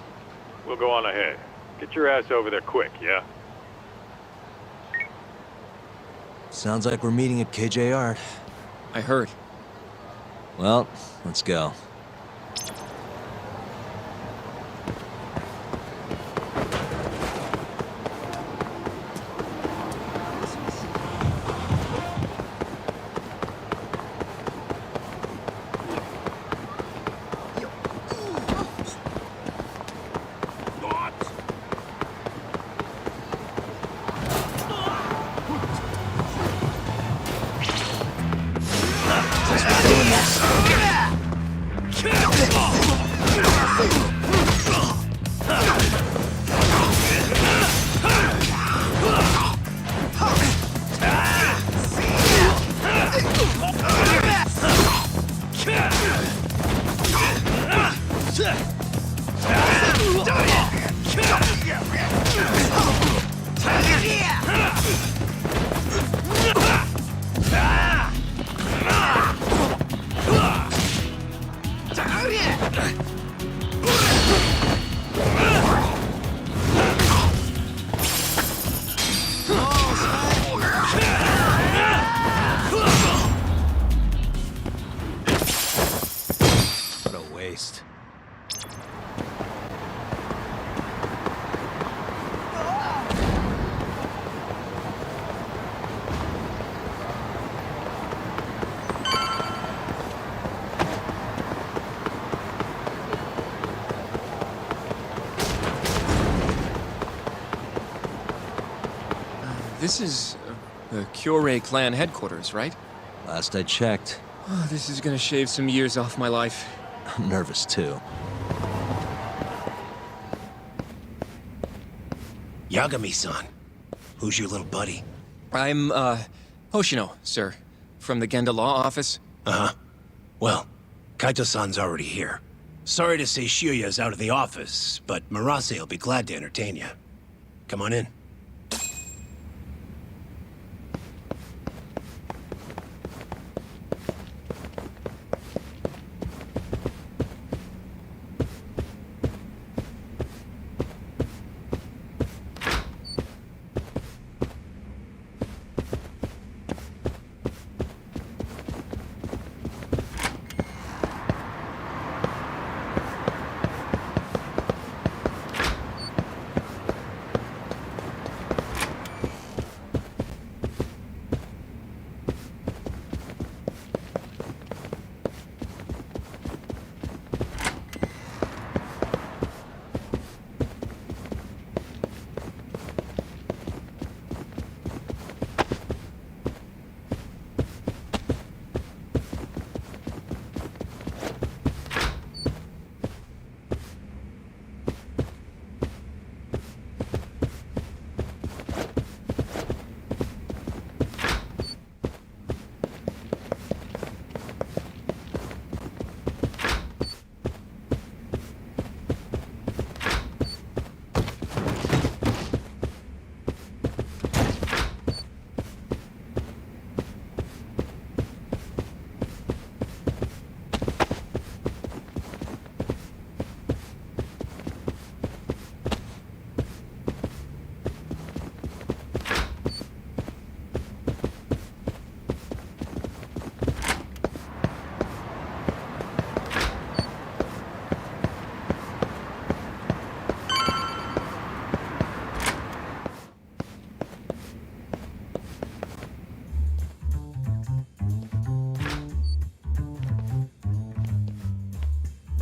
We'll go on ahead. Get your ass over there quick, yeah? Sounds like we're meeting at KJ Art. I heard. Well, let's go. What a waste. This is the Kyorei clan headquarters, right? Last I checked. Oh, this is gonna shave some years off my life. I'm nervous too. Yagami-san. Who's your little buddy? I'm, Hoshino, sir. From the Genda Law Office. Uh-huh. Well, Kaito-san's already here. Sorry to say Shioya's out of the office, but Murase will be glad to entertain you. Come on in.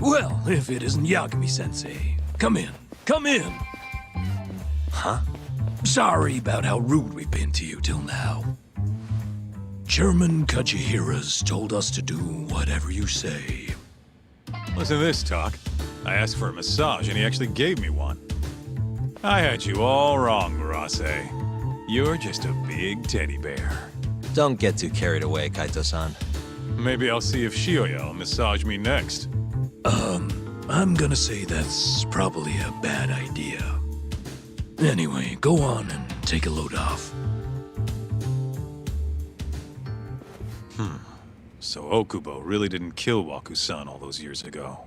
Well, if it isn't Yagami-sensei. Come in. Come in. Huh? Sorry about how rude we've been to you till now. Chairman Kazuhira's told us to do whatever you say. Listen to this, Talk. I asked for a massage, and he actually gave me one. I had you all wrong, Murase. You're just a big teddy bear. Don't get too carried away, Kaito-san. Maybe I'll see if Shioya will massage me next. I'm gonna say that's probably a bad idea. Anyway, go on and take a load off. So Okubo really didn't kill Waku-san all those years ago.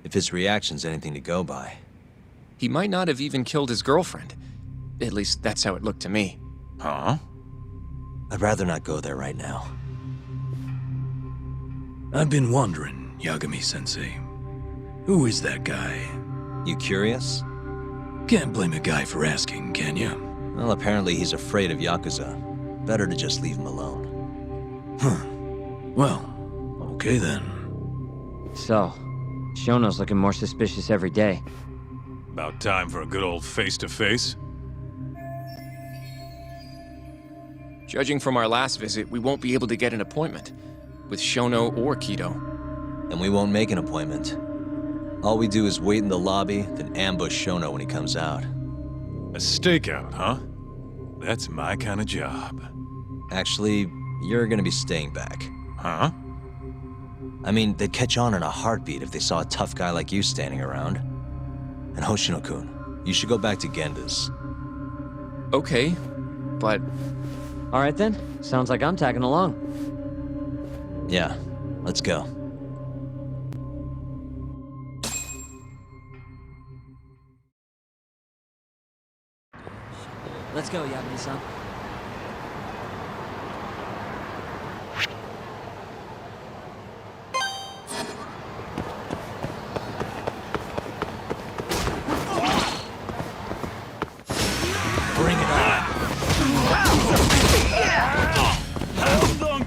If his reaction's anything to go by. He might not have even killed his girlfriend. At least that's how it looked to me. Huh? I'd rather not go there right now. I've been wondering, Yagami-sensei. Who is that guy? You curious? Can't blame a guy for asking, can you? Well, apparently he's afraid of Yakuza. Better to just leave him alone. Huh. Well, okay then. So, Shono's looking more suspicious every day. About time for a good old face-to-face. Judging from our last visit, we won't be able to get an appointment with Shono or Kido. And we won't make an appointment. All we do is wait in the lobby, then ambush Shono when he comes out. A stakeout, huh? That's my kind of job. Actually, you're gonna be staying back. Huh? I mean, they'd catch on in a heartbeat if they saw a tough guy like you standing around. And Hoshino-kun, you should go back to Genda's. Okay, but... All right then. Sounds like I'm tagging along. Yeah, let's go. Let's go, Yagami-san. Bring it on. Hold on,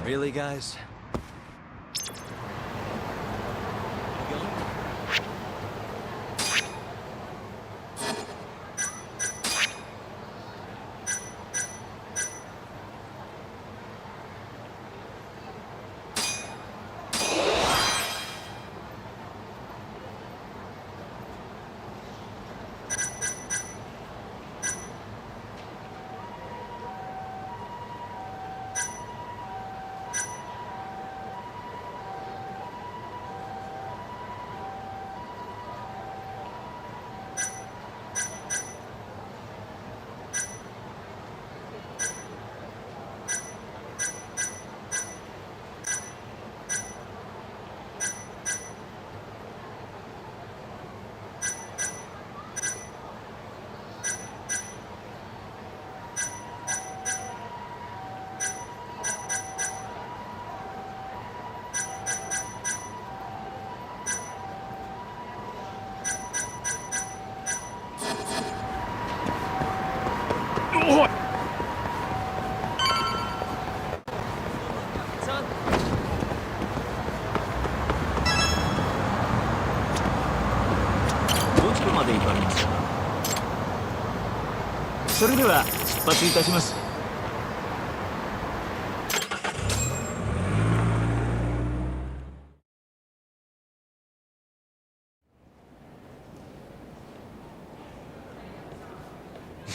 Really, guys?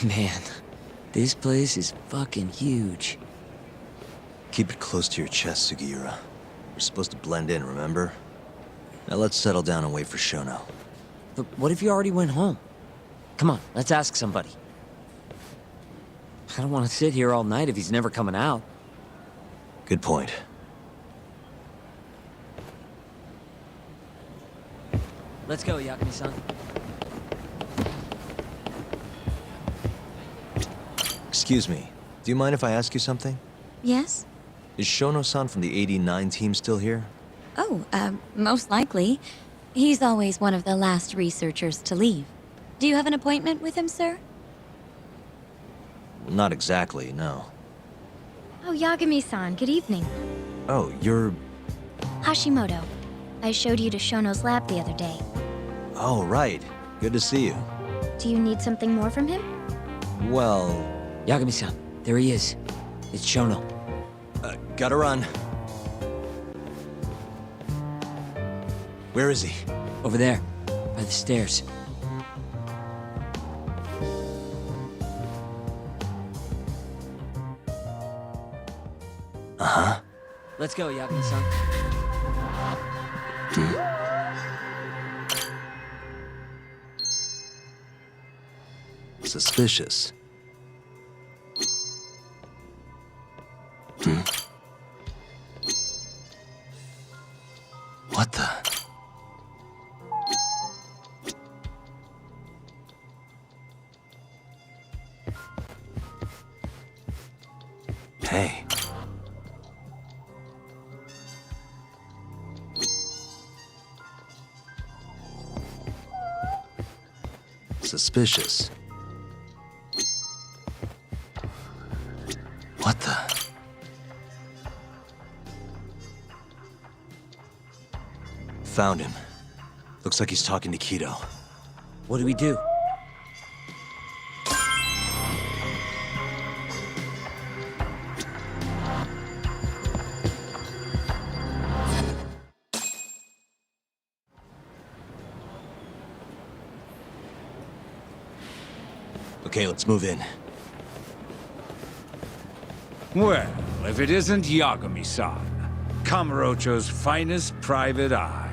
Man, this place is fucking huge. Keep it close to your chest, Sugiura. We're supposed to blend in, remember? Now let's settle down and wait for Shono. But what if you already went home? Come on, let's ask somebody. I don't want to sit here all night if he's never coming out. Good point. Let's go, Yagami-san. Excuse me, do you mind if I ask you something? Yes? Is Shono-san from the 89 team still here? Oh, most likely. He's always one of the last researchers to leave. Do you have an appointment with him, sir? Not exactly, no. Oh, Yagami-san, good evening. Oh, you're... Hashimoto. I showed you to Shono's lab the other day. Oh, right. Good to see you. Do you need something more from him? Well... Yagami-san, there he is. It's Shono. Gotta run. Where is he? Over there, by the stairs. Uh-huh. Let's go, Yagami-san. Suspicious. What the? Hey. Suspicious. What the? Found him. Looks like he's talking to Kido. What do we do? Okay, let's move in. Well, if it isn't Yagami-san, Kamurocho's finest private eye.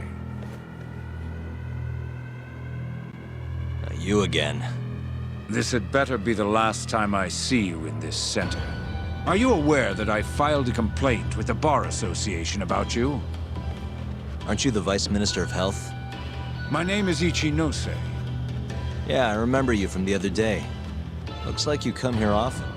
You again. This had better be the last time I see you in this center. Are you aware that I filed a complaint with the Bar Association about you? Aren't you the Vice Minister of Health? My name is Ichinose. Yeah, I remember you from the other day. Looks like you come here often.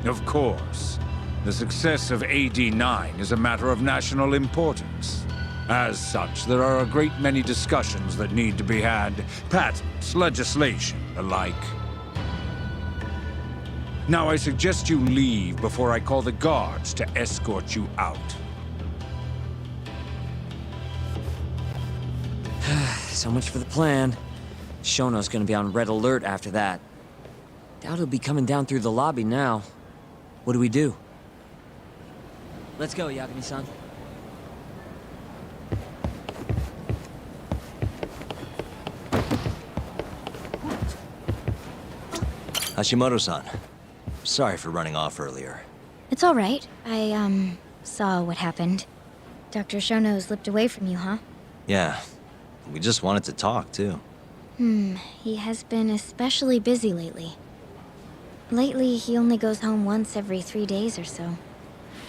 Of course. The success of AD9 is a matter of national importance. As such, there are a great many discussions that need to be had. Patents, legislation, the like. Now I suggest you leave before I call the guards to escort you out. So much for the plan. Shono's gonna be on red alert after that. Doubt he'll be coming down through the lobby now. What do we do? Let's go, Yagami-san. Hashimoto-san. Sorry for running off earlier. It's all right. I, saw what happened. Dr. Shono slipped away from you, huh? Yeah. We just wanted to talk, too. He has been especially busy lately. Lately, he only goes home once every 3 days or so.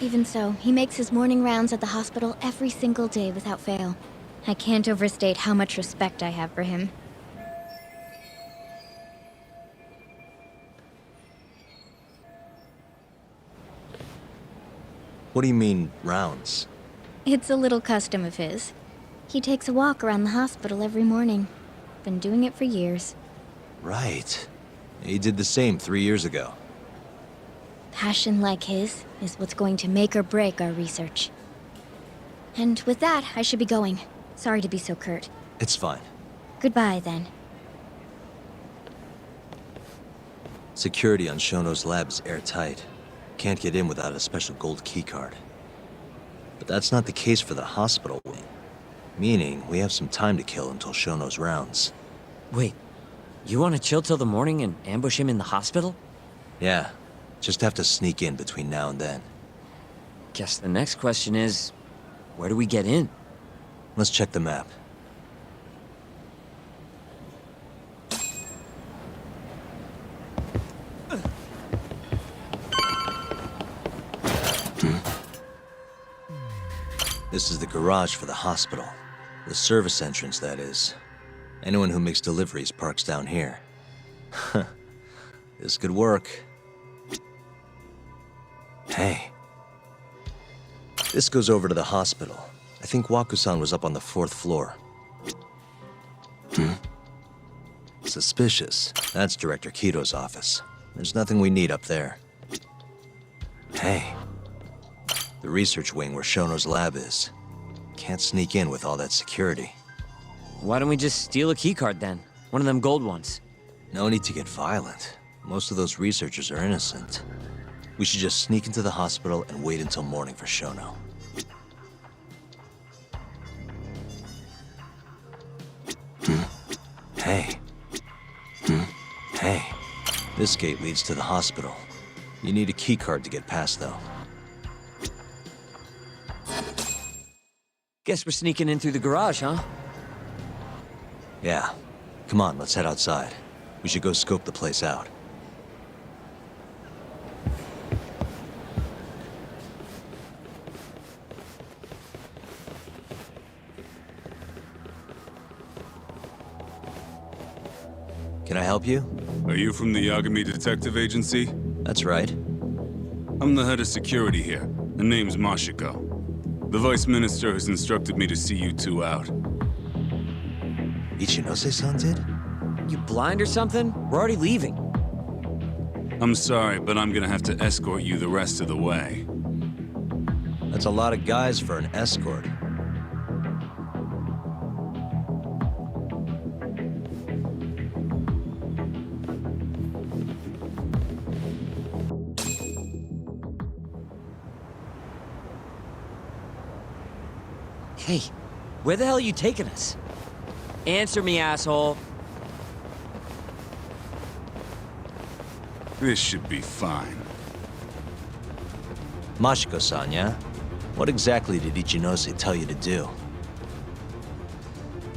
Even so, he makes his morning rounds at the hospital every single day without fail. I can't overstate how much respect I have for him. What do you mean, rounds? It's a little custom of his. He takes a walk around the hospital every morning. Been doing it for years. Right. He did the same 3 years ago. Passion like his is what's going to make or break our research. And with that, I should be going. Sorry to be so curt. It's fine. Goodbye, then. Security on Shono's lab is airtight. Can't get in without a special gold keycard. But that's not the case for the hospital wing. Meaning, we have some time to kill until Shono's rounds. Wait, you want to chill till the morning and ambush him in the hospital? Yeah, just have to sneak in between now and then. Guess the next question is, where do we get in? Let's check the map. This is the garage for the hospital. The service entrance, that is. Anyone who makes deliveries parks down here. This could work. Hey. This goes over to the hospital. I think Waku-san was up on the 4th floor. Suspicious. That's Director Kido's office. There's nothing we need up there. Hey. The research wing where Shono's lab is. Can't sneak in with all that security. Why don't we just steal a keycard then? One of them gold ones. No need to get violent. Most of those researchers are innocent. We should just sneak into the hospital and wait until morning for Shono. Hey. Hey. This gate leads to the hospital. You need a keycard to get past, though. Guess we're sneaking in through the garage, huh? Yeah. Come on, let's head outside. We should go scope the place out. Can I help you? Are you from the Yagami Detective Agency? That's right. I'm the head of security here. The name's Mashiko. The Vice Minister has instructed me to see you two out. Ichinose-san did? You blind or something? We're already leaving. I'm sorry, but I'm gonna have to escort you the rest of the way. That's a lot of guys for an escort. Hey, where the hell are you taking us? Answer me, asshole. This should be fine. Mashiko-san, yeah? What exactly did Ichinose tell you to do?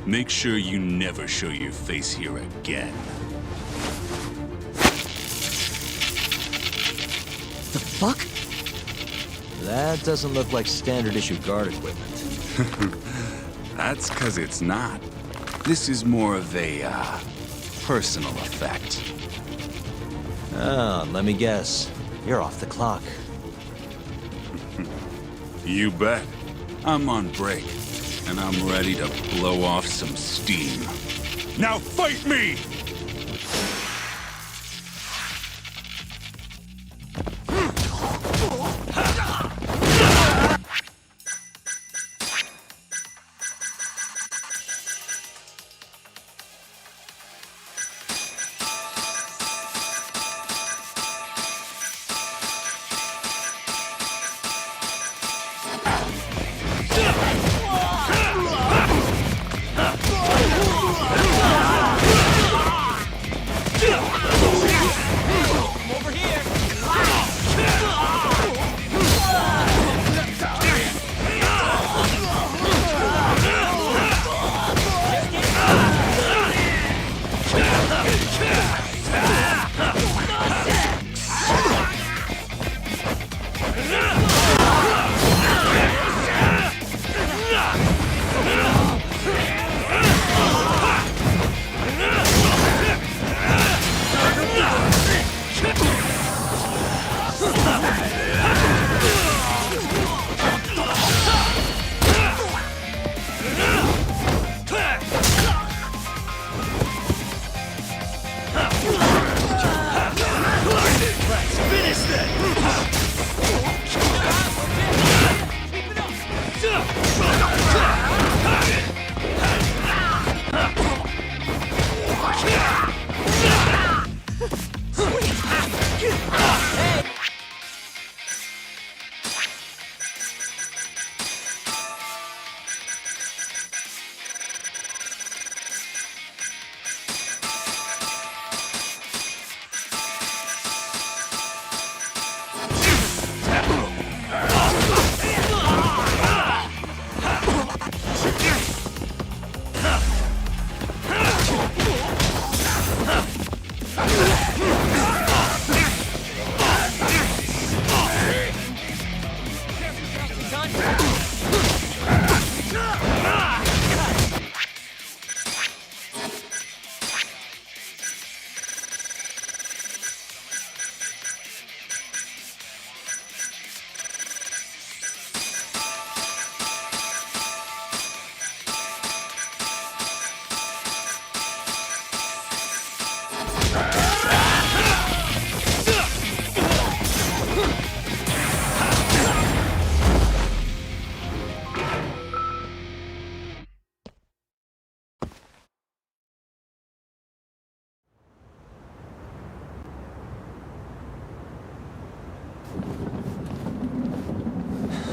Make sure you never show your face here again. The fuck? That doesn't look like standard issue guard equipment. That's 'cause it's not. This is more of a, personal effect. Ah, let me guess. You're off the clock. You bet. I'm on break, and I'm ready to blow off some steam. Now fight me!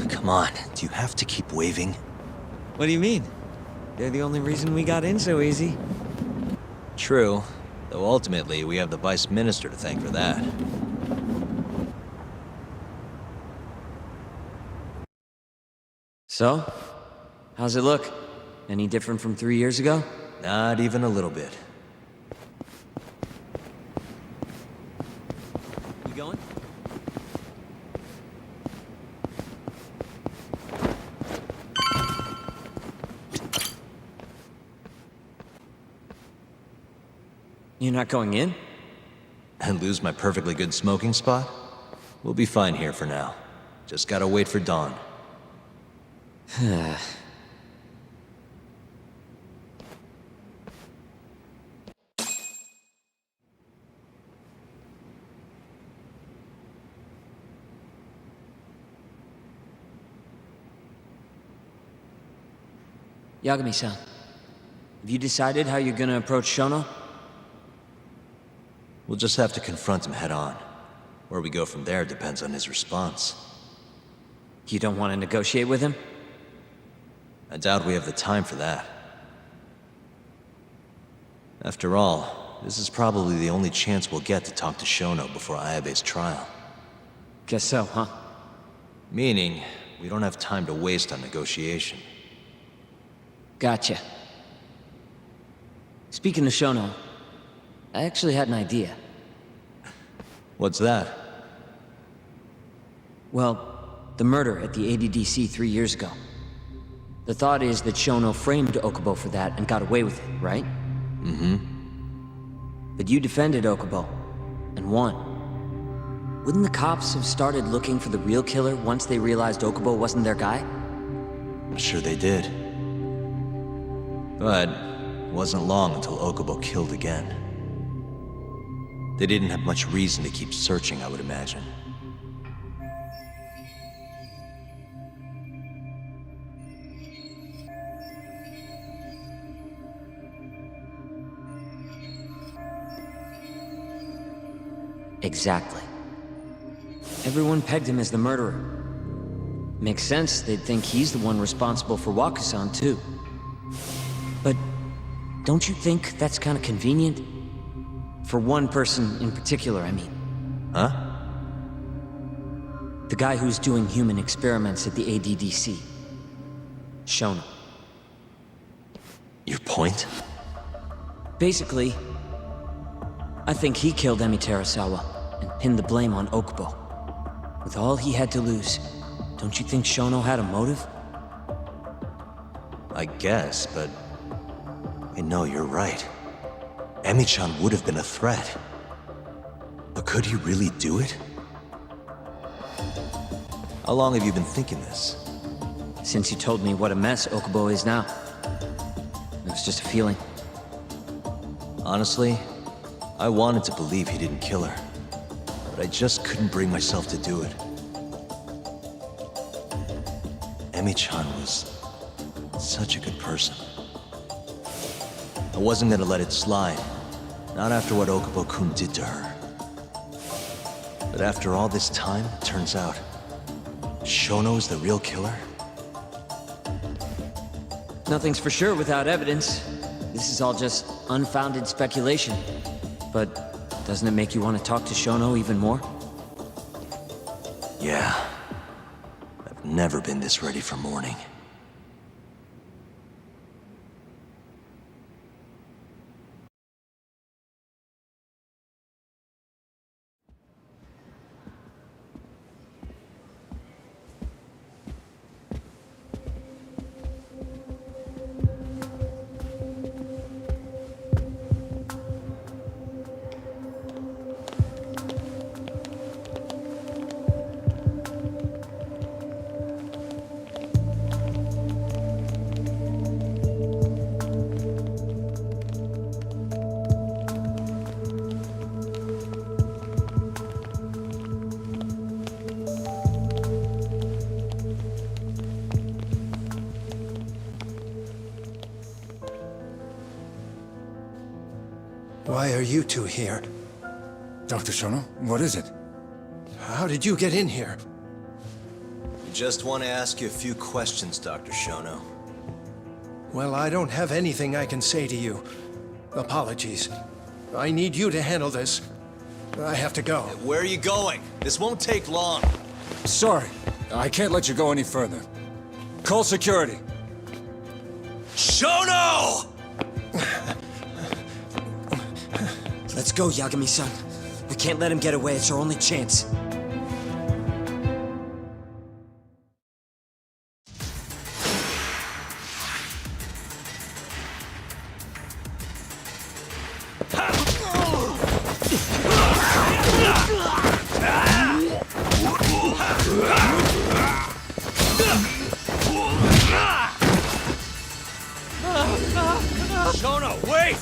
Come on, do you have to keep waving? What do you mean? They're the only reason we got in so easy. True, though ultimately we have the Vice Minister to thank for that. So, how's it look? Any different from 3 years ago? Not even a little bit. You going? You're not going in? And lose my perfectly good smoking spot? We'll be fine here for now. Just gotta wait for dawn. Yagami-san, have you decided how you're gonna approach Shono? We'll just have to confront him head on. Where we go from there depends on his response. You don't want to negotiate with him? I doubt we have the time for that. After all, this is probably the only chance we'll get to talk to Shono before Ayabe's trial. Guess so, huh? Meaning, we don't have time to waste on negotiation. Gotcha. Speaking of Shono, I actually had an idea. What's that? Well, the murder at the ADDC 3 years ago. The thought is that Shono framed Okubo for that and got away with it, right? Mm-hmm. But you defended Okubo, and won. Wouldn't the cops have started looking for the real killer once they realized Okubo wasn't their guy? I'm sure they did. But it wasn't long until Okubo killed again. They didn't have much reason to keep searching, I would imagine. Exactly. Everyone pegged him as the murderer. Makes sense, they'd think he's the one responsible for Wakusan, too. But don't you think that's kind of convenient? For one person in particular, I mean. Huh? The guy who's doing human experiments at the ADDC. Shono. Your point? Basically, I think he killed Emi Terasawa and pinned the blame on Okubo. With all he had to lose, don't you think Shono had a motive? I guess, but... I know you're right. Emi-chan would have been a threat. But could he really do it? How long have you been thinking this? Since you told me what a mess Okubo is now. It was just a feeling. Honestly, I wanted to believe he didn't kill her. But I just couldn't bring myself to do it. Emi-chan was such a good person. I wasn't gonna let it slide. Not after what Okubo-kun did to her. But after all this time, it turns out Shono's the real killer? Nothing's for sure without evidence. This is all just unfounded speculation. But doesn't it make you want to talk to Shono even more? Yeah. I've never been this ready for morning. Why are you two here? Dr. Shono, what is it? How did you get in here? We just want to ask you a few questions, Dr. Shono. Well, I don't have anything I can say to you. Apologies. I need you to handle this. I have to go. Where are you going? This won't take long. Sorry, I can't let you go any further. Call security. Shono! Let's go, Yagami-san. We can't let him get away. It's our only chance. Shono, wait!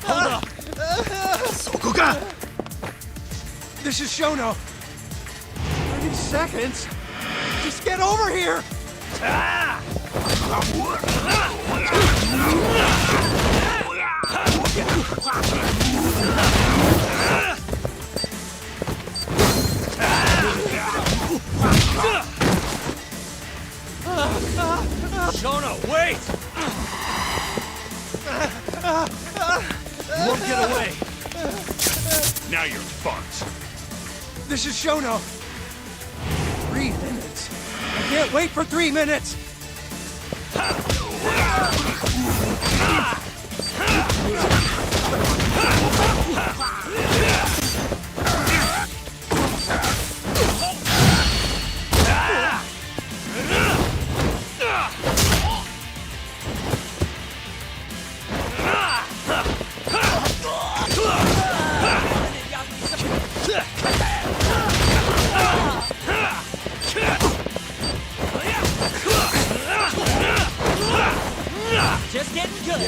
Hold up! Sokuga! This is Shono. 30 seconds. Just get over here. Shono, wait! You won't get away. Now you're fucked. This is Shono. 3 minutes. I can't wait for 3 minutes. Just getting good.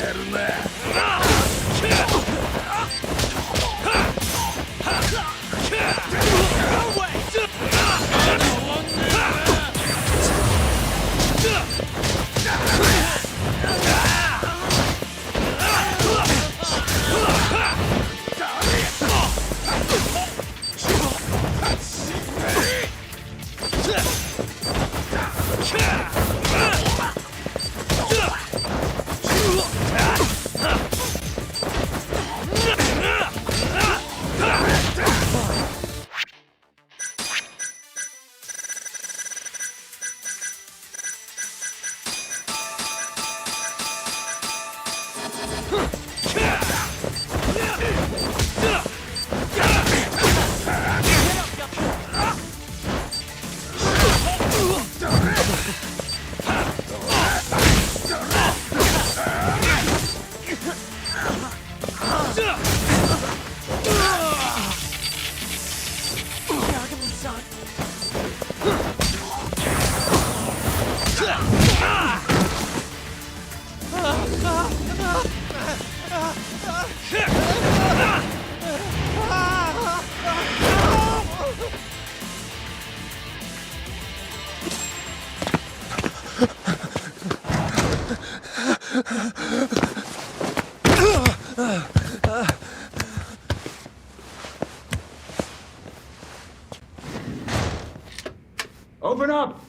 Open up!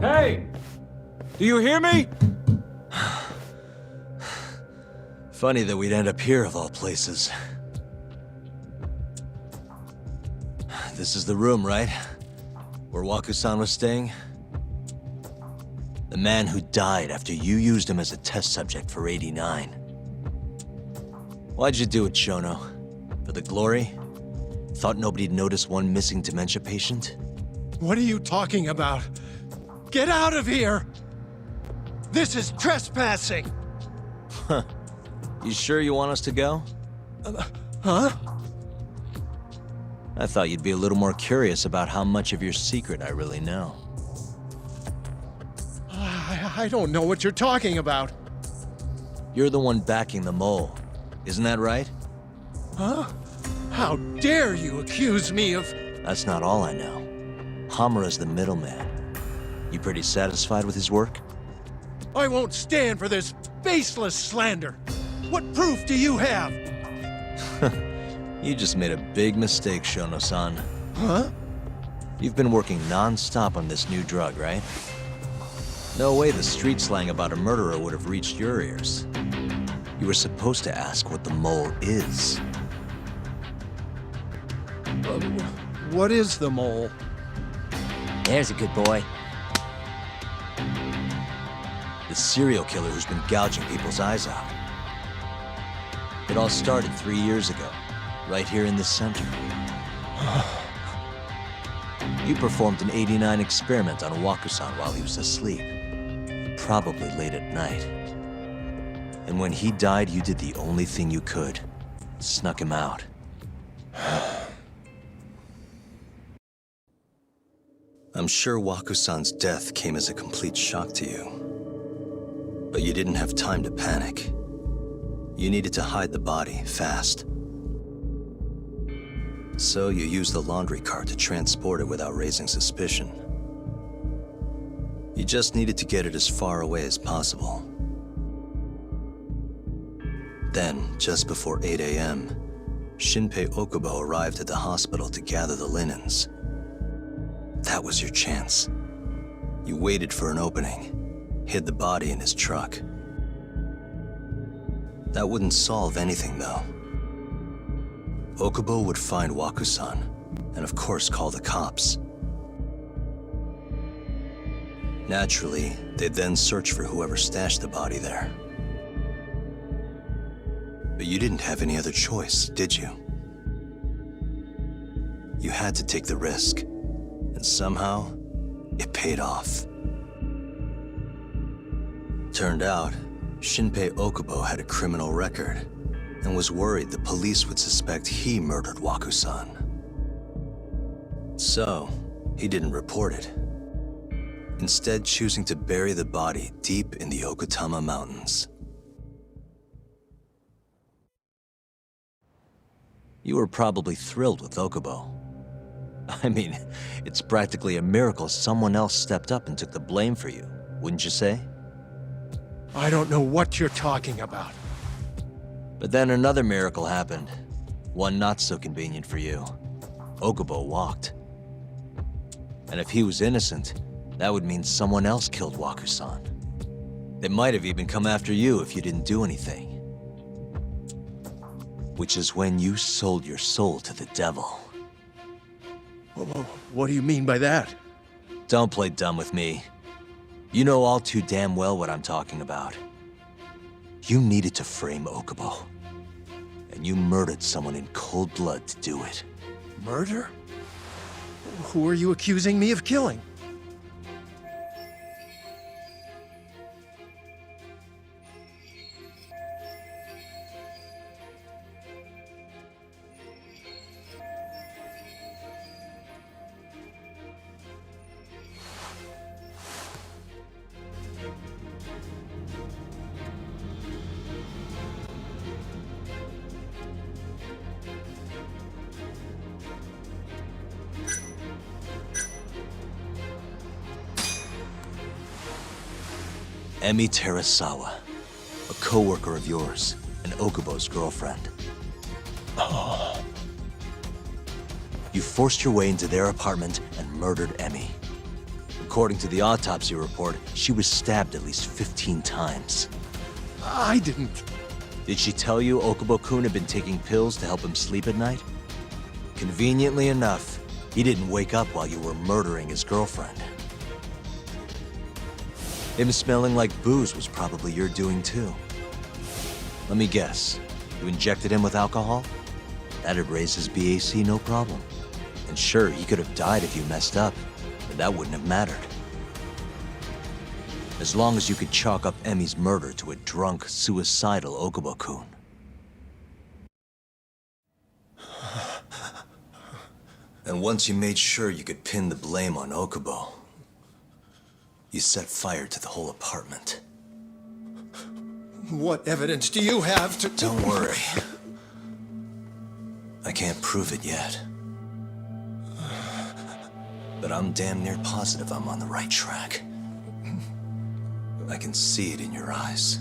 Hey! Do you hear me? Funny that we'd end up here of all places. This is the room, right? Where Waku-san was staying? The man who died after you used him as a test subject for 89. Why'd you do it, Shono? For the glory? Thought nobody'd notice one missing dementia patient? What are you talking about? Get out of here! This is trespassing! Huh. You sure you want us to go? Huh? I thought you'd be a little more curious about how much of your secret I really know. I don't know what you're talking about. You're the one backing the mole, isn't that right? Huh? How dare you accuse me of... That's not all I know. Hamura's the middleman. You pretty satisfied with his work? I won't stand for this baseless slander. What proof do you have? You just made a big mistake, No way the street slang about a murderer would have reached your ears. You were supposed to ask what the mole is. What is the mole? There's a good boy. The serial killer who's been gouging people's eyes out. It all started 3 years ago, right here in this center. You performed an 89 experiment on Waku-san while he was asleep, probably late at night. And when he died, you did the only thing you could. Snuck him out. I'm sure Waku-san's death came as a complete shock to you. But you didn't have time to panic. You needed to hide the body, fast. So you used the laundry cart to transport it without raising suspicion. You just needed to get it as far away as possible. Then, just before 8 a.m., Shinpei Okubo arrived at the hospital to gather the linens. That was your chance. You waited for an opening, hid the body in his truck. That wouldn't solve anything, though. Okubo would find Waku-san, and of course call the cops. Naturally, they'd then search for whoever stashed the body there. But you didn't have any other choice, did you? You had to take the risk, and somehow, it paid off. Turned out, Shinpei Okubo had a criminal record, and was worried the police would suspect he murdered Waku-san. So, he didn't report it, instead choosing to bury the body deep in the Okutama Mountains. You were probably thrilled with Okubo. I mean, it's practically a miracle someone else stepped up and took the blame for you, wouldn't you say? I don't know what you're talking about. But then another miracle happened. One not so convenient for you. Okubo walked. And if he was innocent, that would mean someone else killed Waku-san. They might have even come after you if you didn't do anything. Which is when you sold your soul to the devil. What do you mean by that? Don't play dumb with me. You know all too damn well what I'm talking about. You needed to frame Okubo. And you murdered someone in cold blood to do it. Murder? Who are you accusing me of killing? Emi Terasawa, a co-worker of yours, and Okubo's girlfriend. Oh. You forced your way into their apartment and murdered Emi. According to the autopsy report, she was stabbed at least 15 times. I didn't. Did she tell you Okubo-kun had been taking pills to help him sleep at night? Conveniently enough, he didn't wake up while you were murdering his girlfriend. Him smelling like booze was probably your doing too. Let me guess, you injected him with alcohol? That'd raise his BAC no problem. And sure, he could have died if you messed up, but that wouldn't have mattered. As long as you could chalk up Emi's murder to a drunk, suicidal Okubo-kun. And once you made sure you could pin the blame on Okubo, you set fire to the whole apartment. What evidence do you have to... Don't worry. I can't prove it yet. But I'm damn near positive I'm on the right track. I can see it in your eyes.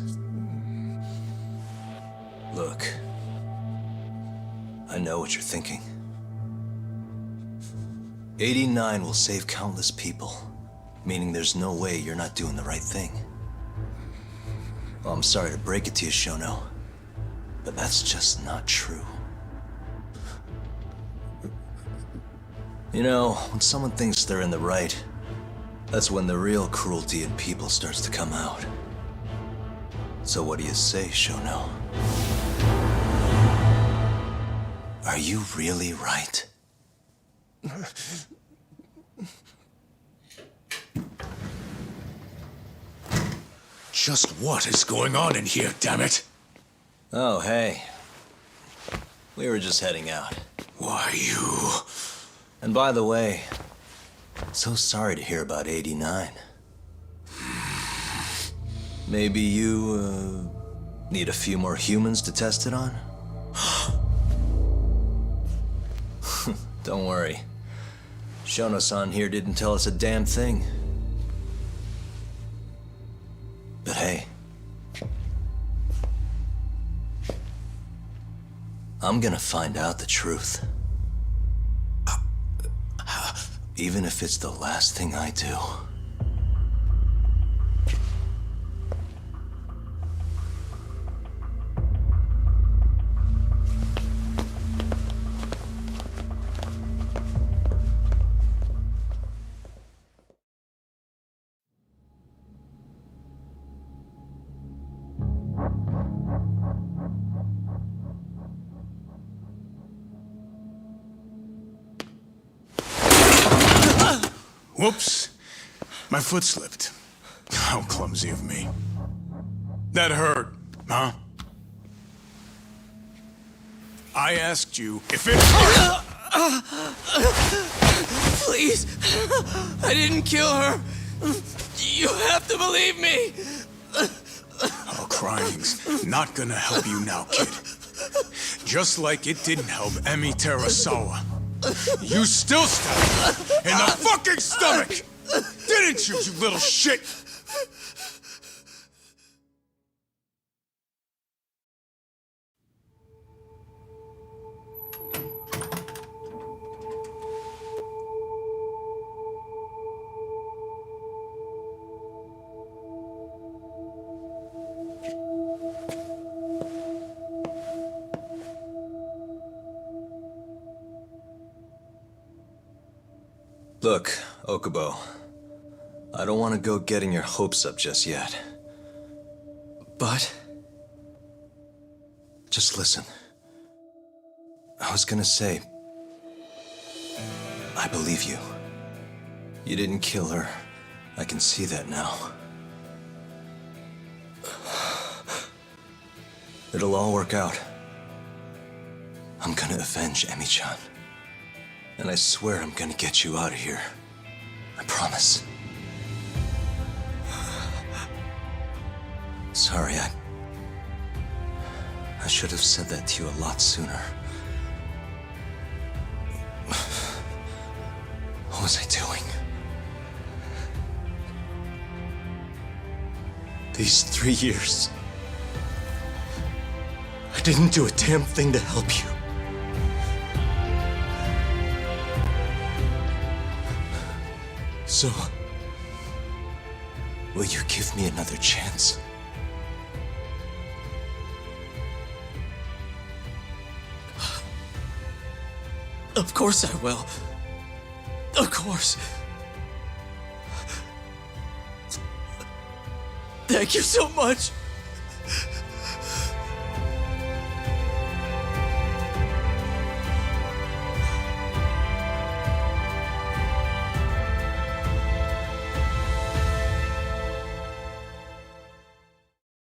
Look, I know what you're thinking. 89 will save countless people. Meaning there's no way you're not doing the right thing. Well, I'm sorry to break it to you, Shono, but that's just not true. You know, when someone thinks they're in the right, that's when the real cruelty in people starts to come out. So what do you say, Shono? Are you really right? Just what is going on in here, damn it? Oh, hey. We were just heading out. Why, you... And by the way, so sorry to hear about 89. Maybe you, need a few more humans to test it on? Don't worry. Shono-san here didn't tell us a damn thing. But hey, I'm gonna find out the truth. Even if it's the last thing I do. Whoops. My foot slipped. How clumsy of me. That hurt, huh? I asked you if it hurt. Please! I didn't kill her! You have to believe me! Oh, crying's not gonna help you now, kid. Just like it didn't help Emi Terasawa. You still stabbed her in the fucking stomach! Didn't you, you little shit? Look, Okubo, I don't want to go getting your hopes up just yet. But... just listen. I was gonna say... I believe you. You didn't kill her. I can see that now. It'll all work out. I'm gonna avenge Emi-chan. And I swear I'm gonna get you out of here. I promise. Sorry, I should have said that to you a lot sooner. What was I doing? These 3 years, I didn't do a damn thing to help you. So, will you give me another chance? Of course I will. Of course. Thank you so much.